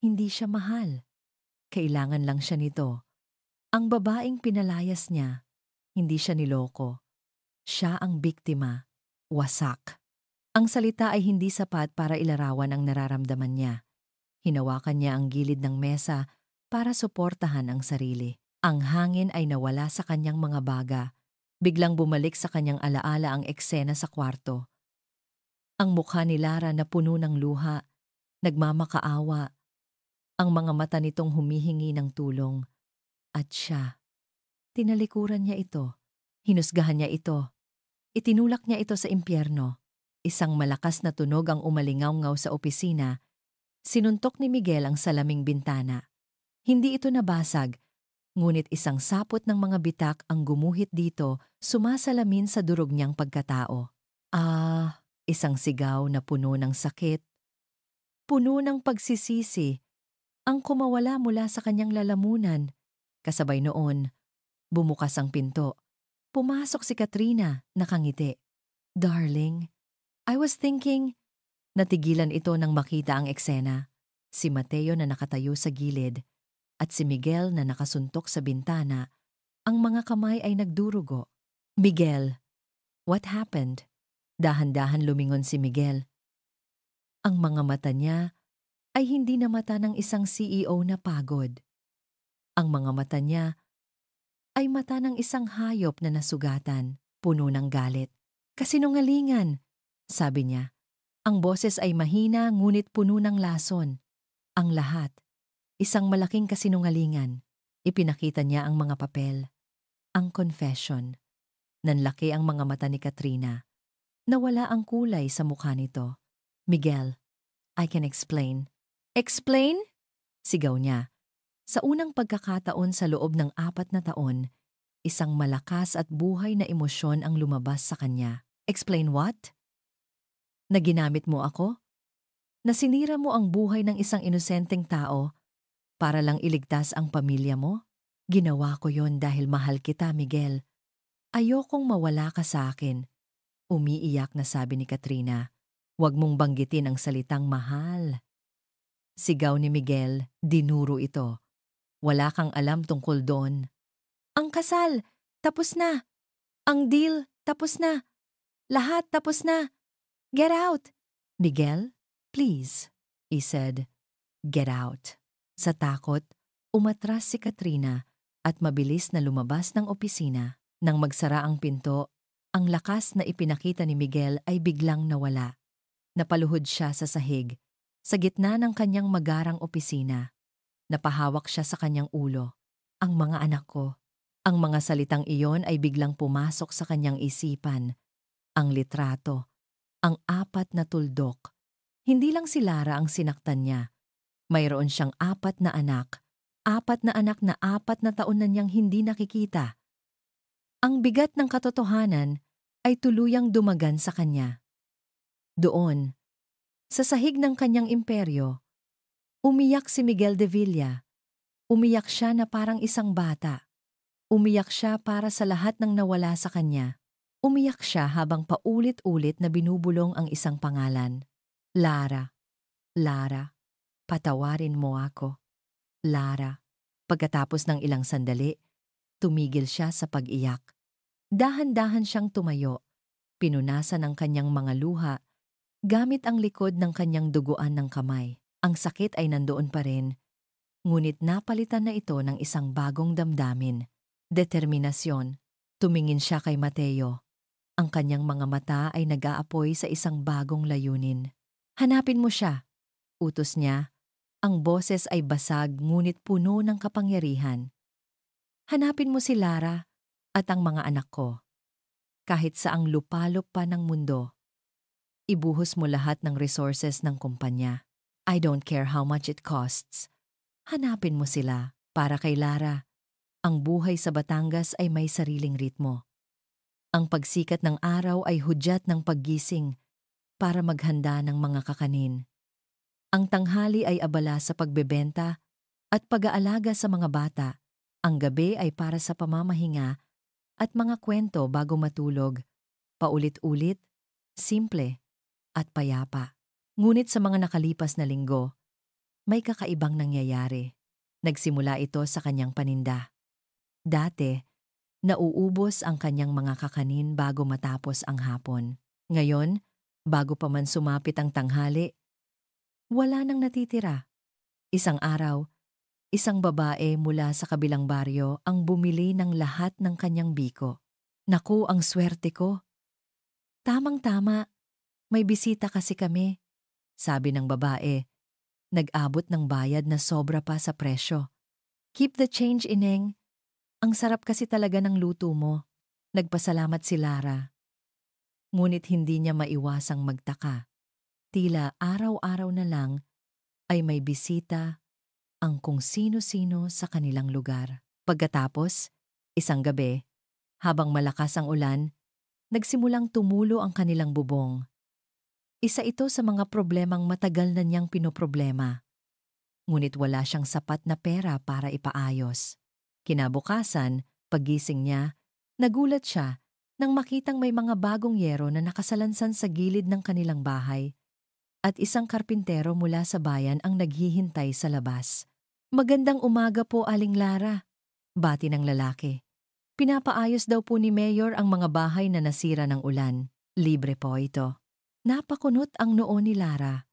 hindi siya mahal. Kailangan lang siya nito. Ang babaeng pinalayas niya, hindi siya niloko. Siya ang biktima. Wasak. Ang salita ay hindi sapat para ilarawan ang nararamdaman niya. Hinawakan niya ang gilid ng mesa para suportahan ang sarili. Ang hangin ay nawala sa kanyang mga baga. Biglang bumalik sa kanyang alaala ang eksena sa kwarto. Ang mukha ni Lara na puno ng luha, nagmamakaawa. Ang mga mata nitong humihingi ng tulong. At siya, tinalikuran niya ito. Hinusgahan niya ito. Itinulak niya ito sa impyerno. Isang malakas na tunog ang umalingaw-ngaw sa opisina. Sinuntok ni Miguel ang salaming bintana. Hindi ito nabasag, ngunit isang sapot ng mga bitak ang gumuhit dito, sumasalamin sa durog niyang pagkatao. Isang sigaw na puno ng sakit, puno ng pagsisisi, ang kumawala mula sa kanyang lalamunan. Kasabay noon, bumukas ang pinto. Pumasok si Katrina, nakangiti. "Darling, I was thinking..." Natigilan ito nang makita ang eksena. Si Mateo na nakatayo sa gilid at si Miguel na nakasuntok sa bintana. Ang mga kamay ay nagdurugo. "Miguel, what happened?" Dahan-dahan lumingon si Miguel. Ang mga mata niya ay hindi na mata ng isang CEO na pagod. Ang mga mata niya ay mata ng isang hayop na nasugatan, puno ng galit. "Kasinungalingan," sabi niya. Ang boses ay mahina ngunit puno ng lason. Ang lahat, isang malaking kasinungalingan. Ipinakita niya ang mga papel. Ang confession. Nanlaki ang mga mata ni Katrina. Nawala ang kulay sa mukha nito. "Miguel, I can explain." "Explain?" Sigaw niya. Sa unang pagkakataon sa loob ng 4 na taon, isang malakas at buhay na emosyon ang lumabas sa kanya. "Explain what?" "Na ginamit mo ako? Na sinira mo ang buhay ng isang inosenteng tao para lang iligtas ang pamilya mo? Ginawa ko yon dahil mahal kita, Miguel. Ayokong mawala ka sa akin." Umiiyak na sabi ni Katrina. "Huwag mong banggitin ang salitang mahal." Sigaw ni Miguel, dinuro ito. "Wala kang alam tungkol doon. Ang kasal, tapos na. Ang deal, tapos na. Lahat tapos na. Get out!" "Miguel, please," he said. "Get out." Sa takot, umatras si Katrina at mabilis na lumabas ng opisina. Nang magsara ang pinto, ang lakas na ipinakita ni Miguel ay biglang nawala. Napaluhod siya sa sahig, sa gitna ng kanyang magarang opisina. Napahawak siya sa kanyang ulo. "Ang mga anak ko." Ang mga salitang iyon ay biglang pumasok sa kanyang isipan. Ang litrato, ang 4 na tuldok. Hindi lang si Lara ang sinaktan niya. Mayroon siyang 4 na anak. 4 na anak na 4 na taon na niyang hindi nakikita. Ang bigat ng katotohanan ay tuluyang dumagan sa kanya. Doon, sa sahig ng kanyang imperyo, umiyak si Miguel de Villa. Umiyak siya na parang isang bata. Umiyak siya para sa lahat ng nawala sa kanya. Umiyak siya habang paulit-ulit na binubulong ang isang pangalan. "Lara, Lara, patawarin mo ako. Lara." Pagkatapos ng ilang sandali, tumigil siya sa pag-iyak. Dahan-dahan siyang tumayo. Pinunasan ang kanyang mga luha gamit ang likod ng kanyang duguan ng kamay. Ang sakit ay nandoon pa rin, ngunit napalitan na ito ng isang bagong damdamin. Determinasyon. Tumingin siya kay Mateo. Ang kanyang mga mata ay nag-aapoy sa isang bagong layunin. "Hanapin mo siya," utos niya. Ang boses ay basag ngunit puno ng kapangyarihan. "Hanapin mo si Lara at ang mga anak ko. Kahit saang lupalop pa ng mundo. Ibuhos mo lahat ng resources ng kumpanya. I don't care how much it costs. Hanapin mo sila para kay Lara, Ang buhay sa Batangas ay may sariling ritmo. Ang pagsikat ng araw ay hudyat ng paggising para maghanda ng mga kakanin. Ang tanghali ay abala sa pagbebenta at pag-aalaga sa mga bata. Ang gabi ay para sa pamamahinga at mga kwento bago matulog, paulit-ulit, simple, at payapa. Ngunit sa mga nakalipas na linggo, may kakaibang nangyayari. Nagsimula ito sa kanyang paninda. Dati, nauubos ang kanyang mga kakanin bago matapos ang hapon. Ngayon, bago pa man sumapit ang tanghali, wala nang natitira. Isang araw, isang babae mula sa kabilang baryo ang bumili ng lahat ng kanyang biko. Naku, ang swerte ko. Tamang-tama, may bisita kasi kami, sabi ng babae. Nag-abot ng bayad na sobra pa sa presyo. Keep the change, ineng. Ang sarap kasi talaga ng luto mo. Nagpasalamat si Lara. Ngunit hindi niya maiwasang magtaka. Tila araw-araw na lang ay may bisita ang kung sino-sino sa kanilang lugar. Pagkatapos, isang gabi, habang malakas ang ulan, nagsimulang tumulo ang kanilang bubong. Isa ito sa mga problemang matagal na niyang pinoproblema. Ngunit wala siyang sapat na pera para ipaayos. Kinabukasan, paggising niya, nagulat siya nang makitang may mga bagong yero na nakasalansan sa gilid ng kanilang bahay at isang karpintero mula sa bayan ang naghihintay sa labas. Magandang umaga po, Aling Lara, bati ng lalaki. Pinapaayos daw po ni Mayor ang mga bahay na nasira ng ulan. Libre po ito. Napakunot ang noo ni Lara.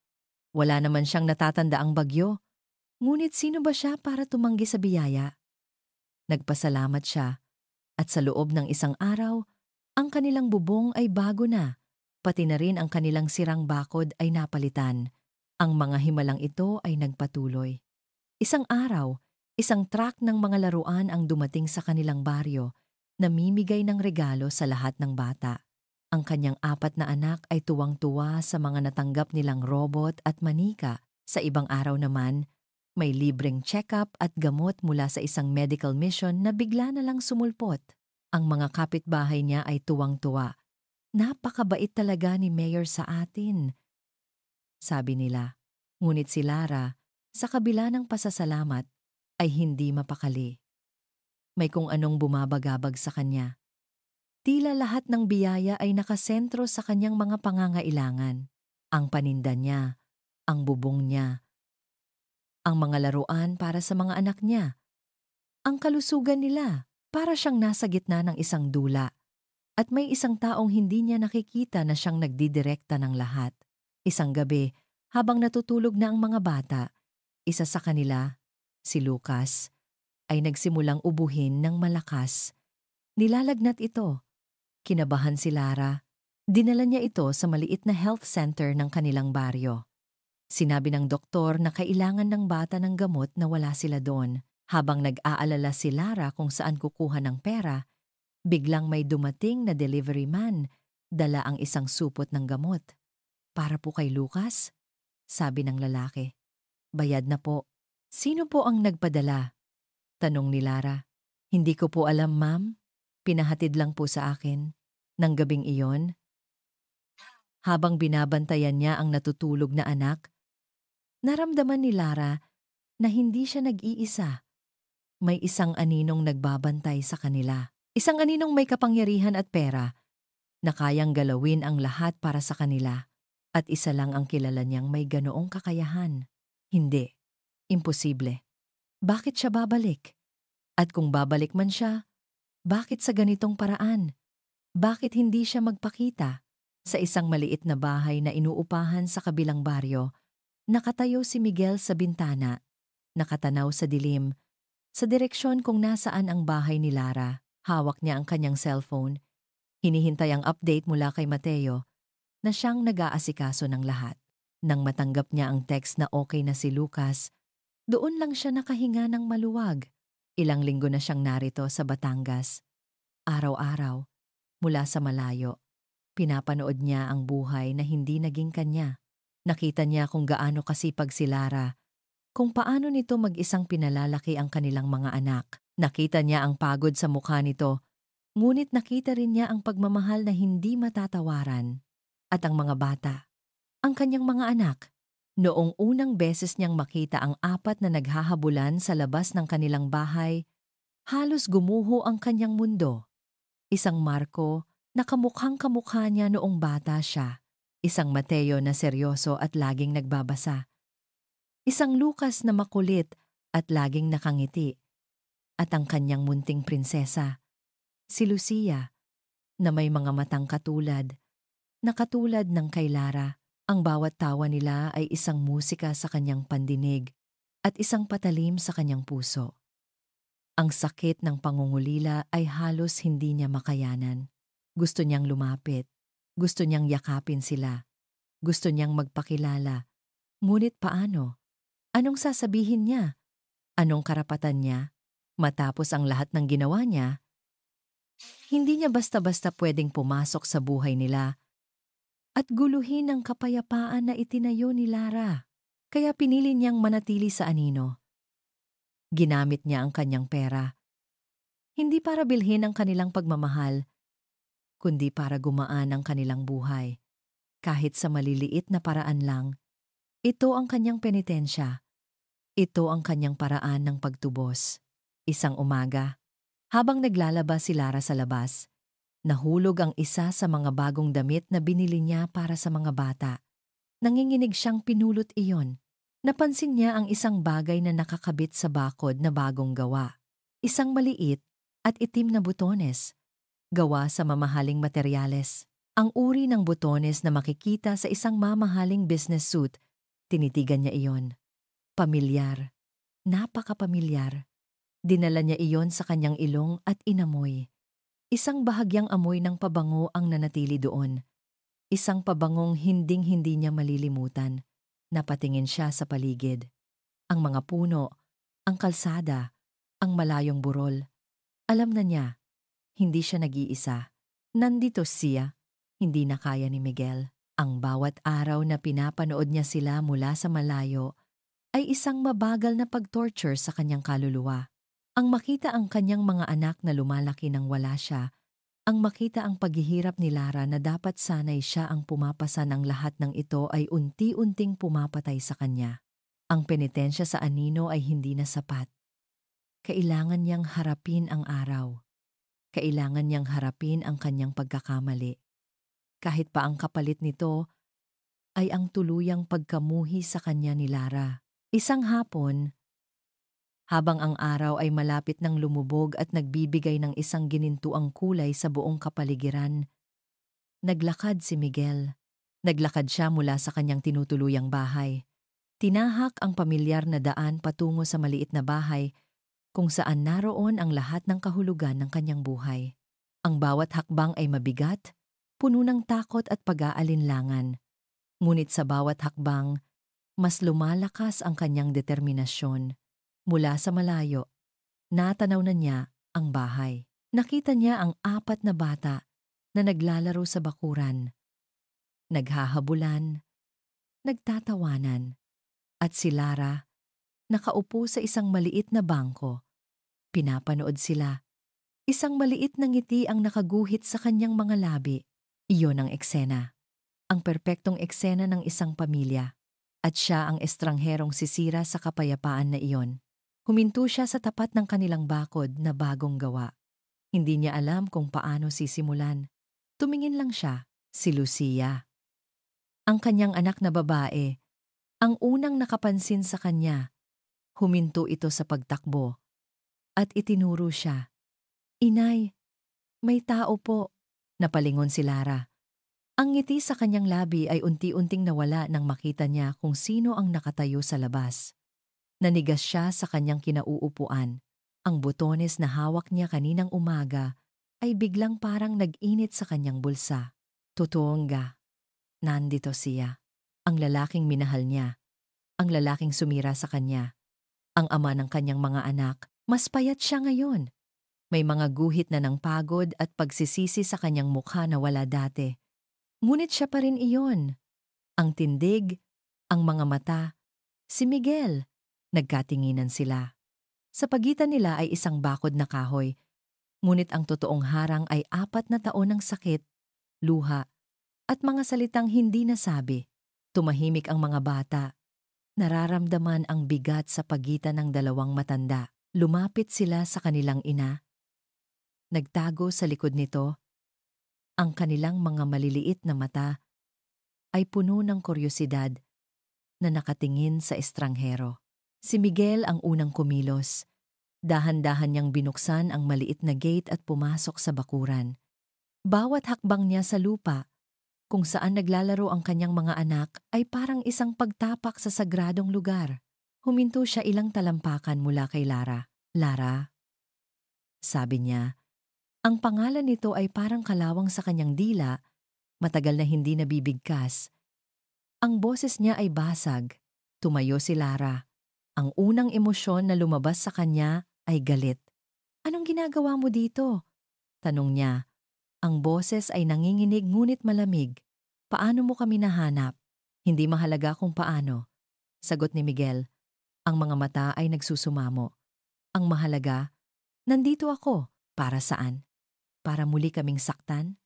Wala naman siyang natatandaang bagyo. Ngunit sino ba siya para tumanggi sa biyaya? Nagpasalamat siya at sa loob ng isang araw, ang kanilang bubong ay bago na, pati na rin ang kanilang sirang bakod ay napalitan. Ang mga himalang ito ay nagpatuloy. Isang araw, isang truck ng mga laruan ang dumating sa kanilang baryo, namimigay ng regalo sa lahat ng bata. Ang kanyang 4 na anak ay tuwang-tuwa sa mga natanggap nilang robot at manika. Sa ibang araw naman, may libreng check-up at gamot mula sa isang medical mission na bigla na lang sumulpot. Ang mga kapitbahay niya ay tuwang-tuwa. Napakabait talaga ni Mayor sa atin, sabi nila. Ngunit si Lara, sa kabila ng pasasalamat, ay hindi mapakali. May kung anong bumabagabag sa kanya. Tila lahat ng biyaya ay nakasentro sa kanyang mga pangangailangan. Ang paninda niya, ang bubong niya, ang mga laruan para sa mga anak niya, ang kalusugan nila para siyang nasa gitna ng isang dula. At may isang taong hindi niya nakikita na siyang nagdidirekta ng lahat. Isang gabi, habang natutulog na ang mga bata, isa sa kanila, si Lucas, ay nagsimulang ubuhin ng malakas. Nilalagnat ito. Kinabahan si Lara. Dinala niya ito sa maliit na health center ng kanilang baryo. Sinabi ng doktor na kailangan ng bata ng gamot na wala sila doon. Habang nag-aalala si Lara kung saan kukuha ng pera, biglang may dumating na delivery man, dala ang isang supot ng gamot. Para po kay Lucas? Sabi ng lalaki. Bayad na po. Sino po ang nagpadala? Tanong ni Lara. Hindi ko po alam, ma'am. Pinahatid lang po sa akin. Nang gabing iyon, habang binabantayan niya ang natutulog na anak, naramdaman ni Lara na hindi siya nag-iisa. May isang aninong nagbabantay sa kanila. Isang aninong may kapangyarihan at pera na kayang galawin ang lahat para sa kanila. At isa lang ang kilala niyang may ganoong kakayahan. Hindi. Imposible. Bakit siya babalik? At kung babalik man siya, bakit sa ganitong paraan? Bakit hindi siya magpakita? Sa isang maliit na bahay na inuupahan sa kabilang baryo, nakatayo si Miguel sa bintana, nakatanaw sa dilim, sa direksyon kung nasaan ang bahay ni Lara. Hawak niya ang kanyang cellphone. Hinihintay ang update mula kay Mateo na siyang nag-aasikaso ng lahat. Nang matanggap niya ang text na okay na si Lucas, doon lang siya nakahinga ng maluwag. Ilang linggo na siyang narito sa Batangas. Araw-araw, mula sa malayo, pinapanood niya ang buhay na hindi naging kanya. Nakita niya kung gaano kasipag si Lara, kung paano nito mag-isang pinalalaki ang kanilang mga anak. Nakita niya ang pagod sa mukha nito, ngunit nakita rin niya ang pagmamahal na hindi matatawaran. At ang mga bata, ang kanyang mga anak, noong unang beses niyang makita ang apat na naghahabulan sa labas ng kanilang bahay, halos gumuho ang kanyang mundo. Isang Marco na kamukhang kamukha niya noong bata siya. Isang Mateo na seryoso at laging nagbabasa. Isang Lucas na makulit at laging nakangiti. At ang kanyang munting prinsesa, si Lucia, na may mga matang katulad, na katulad ng kay Lara. Ang bawat tawa nila ay isang musika sa kanyang pandinig at isang patalim sa kanyang puso. Ang sakit ng pangungulila ay halos hindi niya makayanan. Gusto niyang lumapit, gusto niyang yakapin sila, gusto niyang magpakilala. Ngunit paano? Anong sasabihin niya? Anong karapatan niya? Matapos ang lahat ng ginawa niya, hindi niya basta-basta pwedeng pumasok sa buhay nila at guluhin ang kapayapaan na itinayo ni Lara. Kaya pinili niyang manatili sa anino. Ginamit niya ang kanyang pera, hindi para bilhin ang kanilang pagmamahal, kundi para gumaan ang kanilang buhay. Kahit sa maliliit na paraan lang, ito ang kanyang penitensya. Ito ang kanyang paraan ng pagtubos. Isang umaga, habang naglalaba si Lara sa labas, nahulog ang isa sa mga bagong damit na binili niya para sa mga bata. Nanginginig siyang pinulot iyon. Napansin niya ang isang bagay na nakakabit sa bakod na bagong gawa. Isang maliit at itim na butones, gawa sa mamahaling materyales. Ang uri ng butones na makikita sa isang mamahaling business suit, tinitigan niya iyon. Pamilyar, napakapamilyar. Dinala niya iyon sa kanyang ilong at inamoy. Isang bahagyang amoy ng pabango ang nanatili doon. Isang pabangong hinding-hindi niya malilimutan. Napatingin siya sa paligid. Ang mga puno, ang kalsada, ang malayong burol. Alam na niya, hindi siya nag-iisa. Nandito siya, hindi na kaya ni Miguel. Ang bawat araw na pinapanood niya sila mula sa malayo ay isang mabagal na pag-torture sa kanyang kaluluwa. Ang makita ang kanyang mga anak na lumalaki nang wala siya, ang makita ang paghihirap ni Lara na dapat sanay siya ang pumapasa ng lahat ng ito ay unti-unting pumapatay sa kanya. Ang penitensya sa anino ay hindi na sapat. Kailangan niyang harapin ang araw. Kailangan niyang harapin ang kanyang pagkakamali. Kahit pa ang kapalit nito ay ang tuluyang pagkamuhi sa kanya ni Lara. Isang hapon, habang ang araw ay malapit ng lumubog at nagbibigay ng isang ginintuang kulay sa buong kapaligiran, naglakad si Miguel. Naglakad siya mula sa kanyang tinutuluyang bahay. Tinahak ang pamilyar na daan patungo sa maliit na bahay kung saan naroon ang lahat ng kahulugan ng kanyang buhay. Ang bawat hakbang ay mabigat, puno ng takot at pag-aalinlangan. Ngunit sa bawat hakbang, mas lumalakas ang kanyang determinasyon. Mula sa malayo, natanaw na niya ang bahay. Nakita niya ang apat na bata na naglalaro sa bakuran, naghahabulan, nagtatawanan, at si Lara nakaupo sa isang maliit na bangko. Pinapanood sila. Isang maliit na ngiti ang nakaguhit sa kanyang mga labi. Iyon ang eksena. Ang perpektong eksena ng isang pamilya. At siya ang estrangherong sisira sa kapayapaan na iyon. Huminto siya sa tapat ng kanilang bakod na bagong gawa. Hindi niya alam kung paano sisimulan. Tumingin lang siya, si Lucia. Ang kanyang anak na babae, ang unang nakapansin sa kanya. Huminto ito sa pagtakbo at itinuro siya. Inay, may tao po, napalingon si Lara. Ang ngiti sa kanyang labi ay unti-unting nawala nang makita niya kung sino ang nakatayo sa labas. Nanigas siya sa kanyang kinauupuan. Ang butones na hawak niya kaninang umaga ay biglang parang nag-init sa kanyang bulsa. Totoong ga, nandito siya. Ang lalaking minahal niya. Ang lalaking sumira sa kanya. Ang ama ng kanyang mga anak. Mas payat siya ngayon. May mga guhit na ng pagod at pagsisisi sa kanyang mukha na wala dati. Ngunit siya pa rin iyon. Ang tindig, ang mga mata. Si Miguel. Nagkatinginan sila. Sa pagitan nila ay isang bakod na kahoy, ngunit ang totoong harang ay 4 na taon ng sakit, luha, at mga salitang hindi nasabi. Tumahimik ang mga bata. Nararamdaman ang bigat sa pagitan ng dalawang matanda. Lumapit sila sa kanilang ina. Nagtago sa likod nito. Ang kanilang mga maliliit na mata ay puno ng kuryosidad na nakatingin sa estranghero. Si Miguel ang unang kumilos. Dahan-dahan niyang binuksan ang maliit na gate at pumasok sa bakuran. Bawat hakbang niya sa lupa, kung saan naglalaro ang kanyang mga anak, ay parang isang pagtapak sa sagradong lugar. Huminto siya ilang talampakan mula kay Lara. Lara, sabi niya, ang pangalan nito ay parang kalawang sa kanyang dila, matagal na hindi nabibigkas. Ang boses niya ay basag. Tumayo si Lara. Ang unang emosyon na lumabas sa kanya ay galit. Anong ginagawa mo dito? Tanong niya. Ang boses ay nanginginig ngunit malamig. Paano mo kami nahanap? Hindi mahalaga kung paano. Sagot ni Miguel. Ang mga mata ay nagsusumamo. Ang mahalaga, nandito ako. Para saan? Para muli kaming saktan?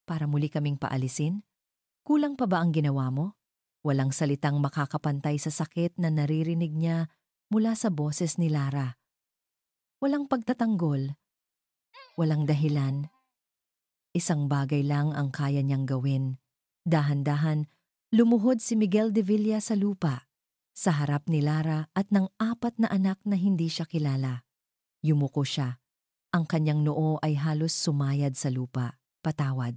Para muli kaming paalisin? Kulang pa ba ang ginawa mo? Walang salitang makakapantay sa sakit na naririnig niya mula sa boses ni Lara. Walang pagtatanggol. Walang dahilan. Isang bagay lang ang kaya niyang gawin. Dahan-dahan, lumuhod si Miguel de Villa sa lupa, sa harap ni Lara at ng 4 na anak na hindi siya kilala. Yumuko siya. Ang kanyang noo ay halos sumayad sa lupa. Patawad.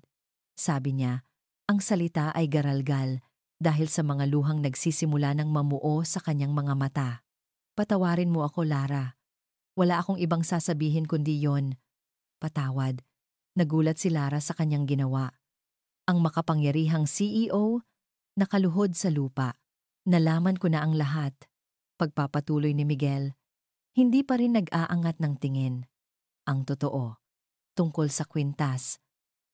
Sabi niya, ang salita ay garalgal dahil sa mga luhang nagsisimula ng mamuo sa kanyang mga mata. Patawarin mo ako, Lara. Wala akong ibang sasabihin kundi yon. Patawad. Nagulat si Lara sa kanyang ginawa. Ang makapangyarihang CEO nakaluhod sa lupa. Nalaman ko na ang lahat. Pagpapatuloy ni Miguel, hindi pa rin nag-aangat ng tingin. Ang totoo, tungkol sa kwintas,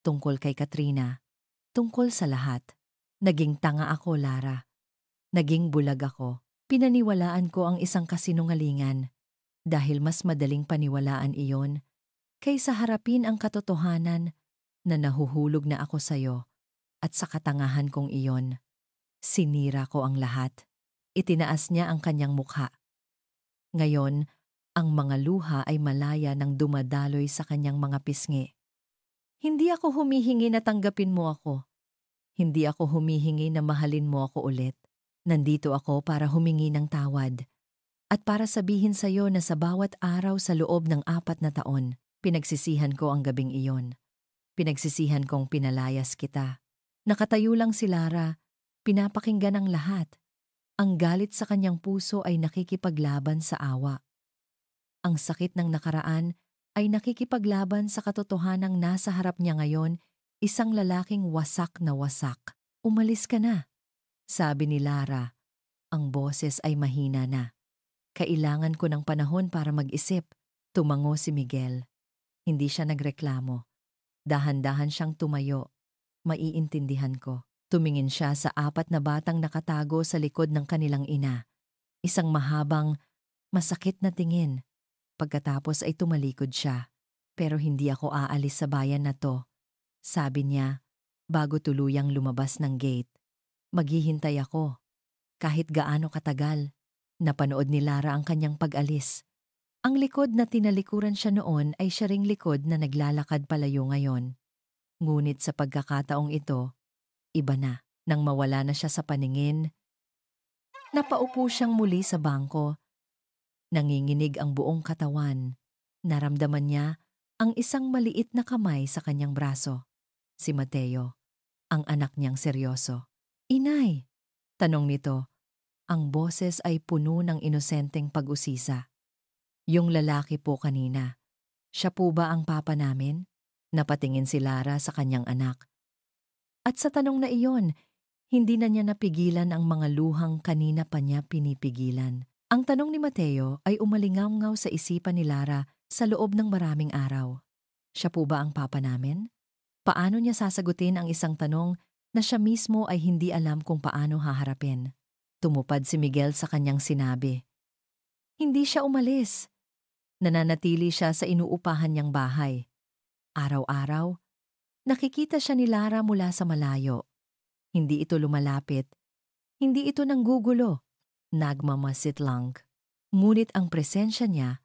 tungkol kay Katrina, tungkol sa lahat. Naging tanga ako, Lara. Naging bulag ako. Pinaniwalaan ko ang isang kasinungalingan dahil mas madaling paniwalaan iyon kaysa harapin ang katotohanan na nahuhulog na ako sa'yo at sa katangahan kong iyon. Sinira ko ang lahat. Itinaas niya ang kanyang mukha. Ngayon, ang mga luha ay malaya nang dumadaloy sa kanyang mga pisngi. Hindi ako humihingi na tanggapin mo ako. Hindi ako humihingi na mahalin mo ako ulit. Nandito ako para humingi ng tawad. At para sabihin sa iyo na sa bawat araw sa loob ng 4 na taon, pinagsisihan ko ang gabing iyon. Pinagsisihan kong pinalayas kita. Nakatayo lang si Lara, pinapakinggan ang lahat. Ang galit sa kanyang puso ay nakikipaglaban sa awa. Ang sakit ng nakaraan ay nakikipaglaban sa katotohanang nasa harap niya ngayon, isang lalaking wasak na wasak. Umalis ka na, sabi ni Lara. Ang boses ay mahina na. Kailangan ko ng panahon para mag-isip. Tumango si Miguel. Hindi siya nagreklamo. Dahan-dahan siyang tumayo. Maiintindihan ko. Tumingin siya sa 4 na batang nakatago sa likod ng kanilang ina. Isang mahabang, masakit na tingin. Pagkatapos ay tumalikod siya. Pero hindi ako aalis sa bayan na to, sabi niya, bago tuluyang lumabas ng gate. Maghihintay ako, kahit gaano katagal. Napanood ni Lara ang kanyang pag-alis. Ang likod na tinalikuran siya noon ay siya ring likod na naglalakad palayo ngayon. Ngunit sa pagkakataong ito, iba na. Nang mawala na siya sa paningin, napaupo siyang muli sa bangko. Nanginginig ang buong katawan. Naramdaman niya ang isang maliit na kamay sa kanyang braso. Si Mateo, ang anak niyang seryoso. Inay, tanong nito. Ang boses ay puno ng inosenteng pag-usisa. Yung lalaki po kanina. Siya po ba ang papa namin? Napatingin si Lara sa kanyang anak. At sa tanong na iyon, hindi na niya napigilan ang mga luhang kanina pa niya pinipigilan. Ang tanong ni Mateo ay umalingaw-ngaw sa isipan ni Lara sa loob ng maraming araw. Siya po ba ang papa namin? Paano niya sasagutin ang isang tanong na siya mismo ay hindi alam kung paano haharapin? Tumupad si Miguel sa kanyang sinabi. Hindi siya umalis. Nananatili siya sa inuupahan niyang bahay. Araw-araw, nakikita siya ni Lara mula sa malayo. Hindi ito lumalapit, hindi ito nanggugulo, nagmamasid lang. Ngunit ang presensya niya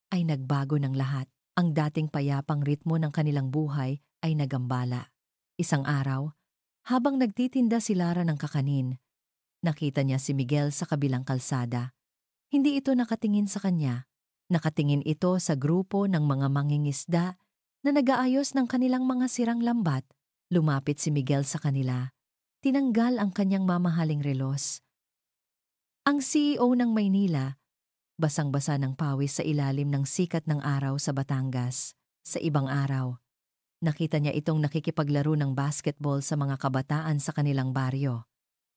ay nagbago ng lahat. Ang dating payapang ritmo ng kanilang buhay ay nagambala. Isang araw, habang nagtitinda si Lara ng kakanin, nakita niya si Miguel sa kabilang kalsada. Hindi ito nakatingin sa kanya. Nakatingin ito sa grupo ng mga mangingisda na nag-aayos ng kanilang mga sirang lambat. Lumapit si Miguel sa kanila. Tinanggal ang kanyang mamahaling relos. Ang CEO ng Maynila, basang-basa ng pawis sa ilalim ng sikat ng araw sa Batangas. Sa ibang araw, nakita niya itong nakikipaglaro ng basketball sa mga kabataan sa kanilang baryo.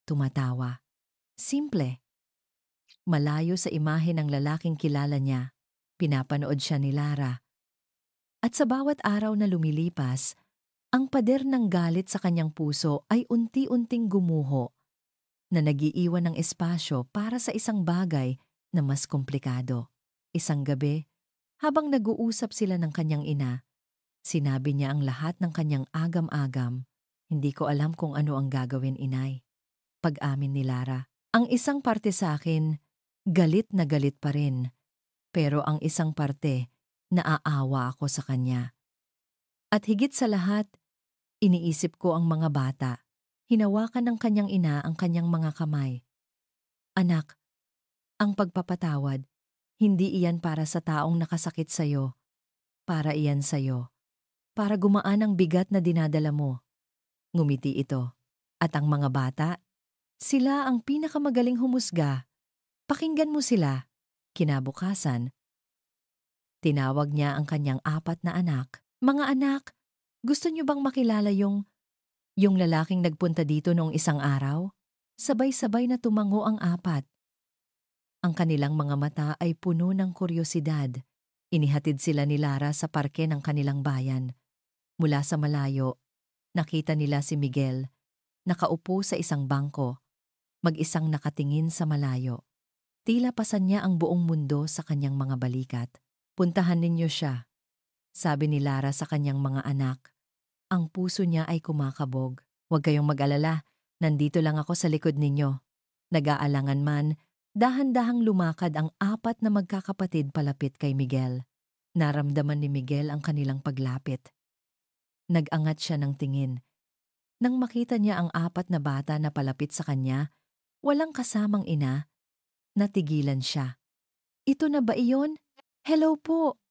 Tumatawa. Simple. Malayo sa imahe ng lalaking kilala niya, pinapanood siya ni Lara. At sa bawat araw na lumilipas, ang pader ng galit sa kanyang puso ay unti-unting gumuho, na nagiiwan ng espasyo para sa isang bagay na mas komplikado. Isang gabi, habang nag-uusap sila ng kanyang ina, sinabi niya ang lahat ng kanyang agam-agam. Hindi ko alam kung ano ang gagawin, inay. Pag-amin ni Lara. Ang isang parte sa akin, galit na galit pa rin. Pero ang isang parte, naaawa ako sa kanya. At higit sa lahat, iniisip ko ang mga bata. Hinawakan ng kanyang ina ang kanyang mga kamay. Anak, ang pagpapatawad, hindi iyan para sa taong nakasakit sa'yo. Para iyan sa'yo. Para gumaan ang bigat na dinadala mo. Ngumiti ito. At ang mga bata, sila ang pinakamagaling humusga. Pakinggan mo sila. Kinabukasan, tinawag niya ang kanyang 4 na anak. Mga anak, gusto niyo bang makilala yung lalaking nagpunta dito noong isang araw? Sabay-sabay na tumango ang 4. Ang kanilang mga mata ay puno ng kuryosidad. Inihatid sila ni Lara sa parke ng kanilang bayan. Mula sa malayo, nakita nila si Miguel, nakaupo sa isang bangko, mag-isang nakatingin sa malayo. Tila pasan niya ang buong mundo sa kanyang mga balikat. Puntahan ninyo siya, sabi ni Lara sa kanyang mga anak. Ang puso niya ay kumakabog. Huwag kayong mag-alala, nandito lang ako sa likod ninyo. Nag-aalangan man, dahan-dahang lumakad ang 4 na magkakapatid palapit kay Miguel. Naramdaman ni Miguel ang kanilang paglapit. Nag-angat siya ng tingin. Nang makita niya ang 4 na bata na palapit sa kanya, walang kasamang ina, natigilan siya. Ito na ba iyon? Hello po!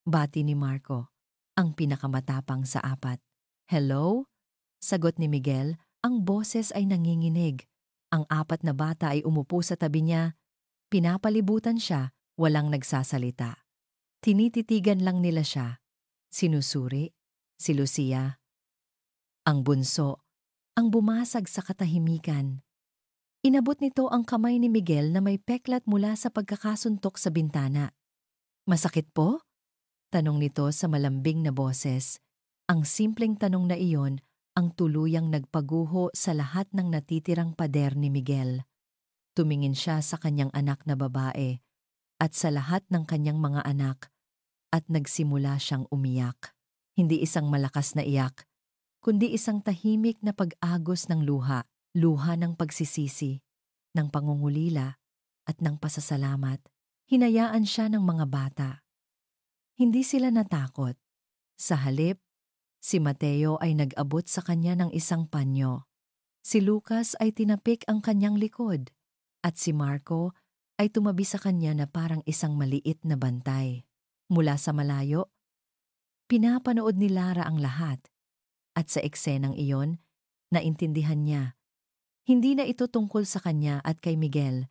Bati ni Marco, ang pinakamatapang sa 4. Hello? Sagot ni Miguel, ang boses ay nanginginig. Ang 4 na bata ay umupo sa tabi niya. Pinapalibutan siya, walang nagsasalita. Tinititigan lang nila siya. Sinusuri, si Lucia. Ang bunso, ang bumasag sa katahimikan. Inabot nito ang kamay ni Miguel na may peklat mula sa pagkakasuntok sa bintana. Masakit po? Tanong nito sa malambing na boses. Ang simpleng tanong na iyon ang tuluyang nagpaguho sa lahat ng natitirang pader ni Miguel. Tumingin siya sa kanyang anak na babae at sa lahat ng kanyang mga anak at nagsimula siyang umiyak. Hindi isang malakas na iyak, kundi isang tahimik na pag-agos ng luha, luha ng pagsisisi, ng pangungulila at ng pasasalamat. Hinayaan siya ng mga bata. Hindi sila natakot. Sa halip, si Mateo ay nag-abot sa kanya ng isang panyo. Si Lucas ay tinapik ang kanyang likod. At si Marco ay tumabi sa kanya na parang isang maliit na bantay. Mula sa malayo, pinapanood ni Lara ang lahat. At sa eksenang iyon, naintindihan niya. Hindi na ito tungkol sa kanya at kay Miguel.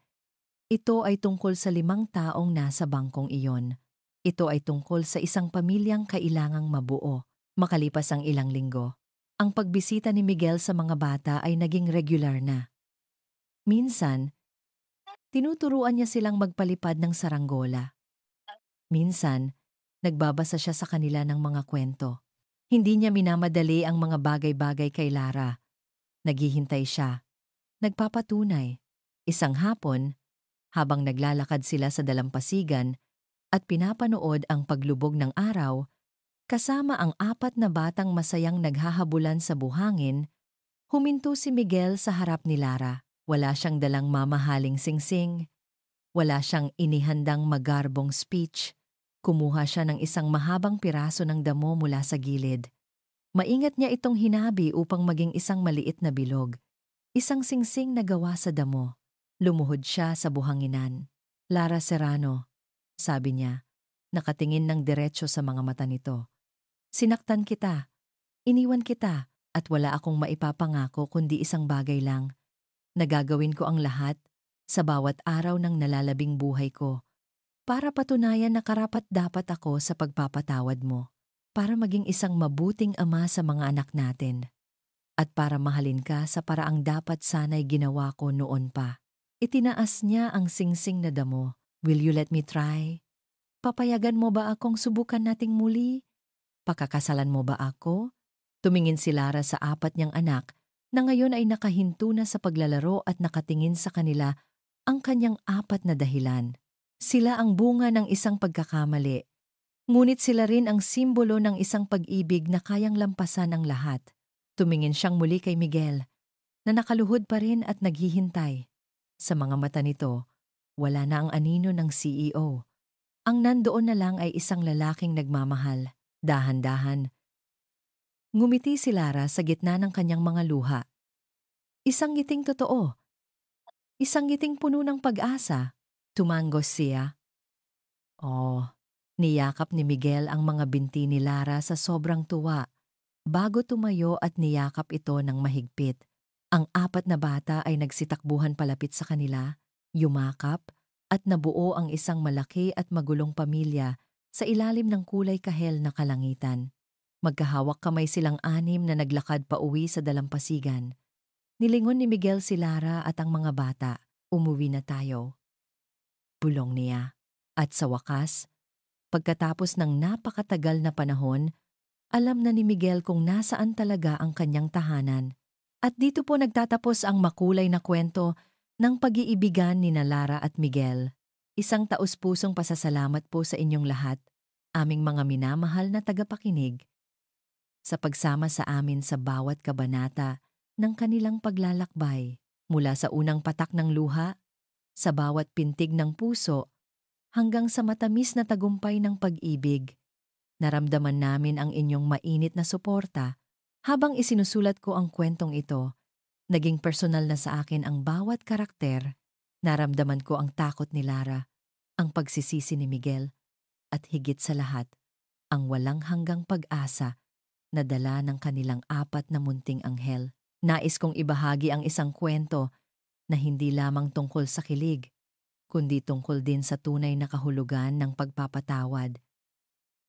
Ito ay tungkol sa 5 taong nasa bangkong iyon. Ito ay tungkol sa isang pamilyang kailangang mabuo. Makalipas ang ilang linggo, ang pagbisita ni Miguel sa mga bata ay naging regular na. Minsan, tinuturuan niya silang magpalipad ng saranggola. Minsan, nagbabasa siya sa kanila ng mga kwento. Hindi niya minamadali ang mga bagay-bagay kay Lara. Naghihintay siya. Nagpapatunay. Isang hapon, habang naglalakad sila sa dalampasigan, at pinapanood ang paglubog ng araw, kasama ang 4 na batang masayang naghahabulan sa buhangin, huminto si Miguel sa harap ni Lara. Wala siyang dalang mamahaling singsing, wala siyang inihandang magarbong speech. Kumuha siya ng isang mahabang piraso ng damo mula sa gilid. Maingat niya itong hinabi upang maging isang maliit na bilog. Isang singsing na gawa sa damo. Lumuhod siya sa buhanginan. "Lara Serrano," sabi niya, nakatingin ng diretso sa mga mata nito. "Sinaktan kita, iniwan kita, at wala akong maipapangako kundi isang bagay lang. Nagagawin ko ang lahat sa bawat araw ng nalalabing buhay ko para patunayan na karapat-dapat ako sa pagpapatawad mo, para maging isang mabuting ama sa mga anak natin, at para mahalin ka sa paraang dapat sana'y ginawa ko noon pa." Itinaas niya ang singsing na damo. "Will you let me try? Papayagan mo ba akong subukan nating muli? Pakakasalan mo ba ako?" Tumingin si Lara sa 4 niyang anak na ngayon ay nakahinto na sa paglalaro at nakatingin sa kanila ang kanyang 4 na dahilan. Sila ang bunga ng isang pagkakamali, ngunit sila rin ang simbolo ng isang pag-ibig na kayang lampasan ang lahat. Tumingin siyang muli kay Miguel, na nakaluhod pa rin at naghihintay. Sa mga mata nito, wala na ang anino ng CEO. Ang nandoon na lang ay isang lalaking nagmamahal. Dahan-dahan, ngumiti si Lara sa gitna ng kanyang mga luha. Isang ngiting totoo, isang ngiting puno ng pag-asa. Tumangos siya. Oh, niyakap ni Miguel ang mga binti ni Lara sa sobrang tuwa. Bago tumayo at niyakap ito ng mahigpit, ang 4 na bata ay nagsitakbuhan palapit sa kanila, yumakap, at nabuo ang isang malaki at magulong pamilya sa ilalim ng kulay kahel na kalangitan. Magkahawak kamay silang 6 na naglakad pa uwi sa dalampasigan. Nilingon ni Miguel si Lara at ang mga bata. "Umuwi na tayo," bulong niya. At sa wakas, pagkatapos ng napakatagal na panahon, alam na ni Miguel kung nasaan talaga ang kanyang tahanan. At dito po nagtatapos ang makulay na kwento ng pag-iibigan ni Lara at Miguel. Isang taus-pusong pasasalamat po sa inyong lahat, aming mga minamahal na tagapakinig, sa pagsama sa amin sa bawat kabanata ng kanilang paglalakbay, mula sa unang patak ng luha, sa bawat pintig ng puso, hanggang sa matamis na tagumpay ng pag-ibig. Naramdaman namin ang inyong mainit na suporta habang isinusulat ko ang kwentong ito. Naging personal na sa akin ang bawat karakter. Naramdaman ko ang takot ni Lara, ang pagsisisi ni Miguel, at higit sa lahat, ang walang hanggang pag-asa na dala ng kanilang 4 na munting anghel. Nais kong ibahagi ang isang kwento na hindi lamang tungkol sa kilig, kundi tungkol din sa tunay na kahulugan ng pagpapatawad.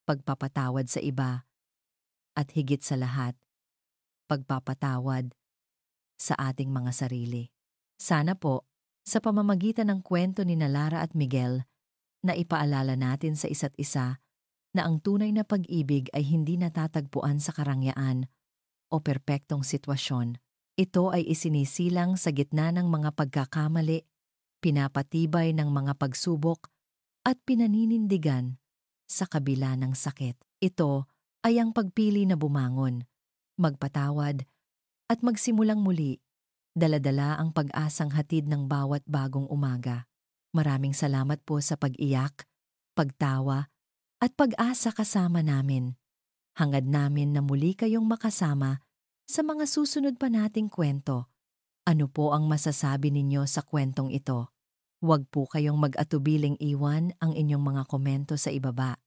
Pagpapatawad sa iba, at higit sa lahat, pagpapatawad sa ating mga sarili. Sana po, sa pamamagitan ng kwento ni Lara at Miguel, na ipaalala natin sa isa't isa na ang tunay na pag-ibig ay hindi natatagpuan sa karangyaan o perpektong sitwasyon. Ito ay isinisilang sa gitna ng mga pagkakamali, pinapatibay ng mga pagsubok, at pinaninindigan sa kabila ng sakit. Ito ay ang pagpili na bumangon, magpatawad, at magsimulang muli, dala-dala ang pag-asang hatid ng bawat bagong umaga. Maraming salamat po sa pag-iyak, pagtawa, at pag-asa kasama namin. Hangad namin na muli kayong makasama sa mga susunod pa nating kwento. Ano po ang masasabi ninyo sa kwentong ito? Huwag po kayong mag-atubiling iwan ang inyong mga komento sa ibaba.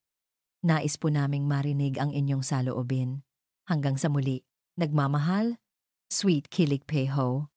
Nais po naming marinig ang inyong saloobin. Hanggang sa muli, nagmamahal, Sweet Kilig Peho.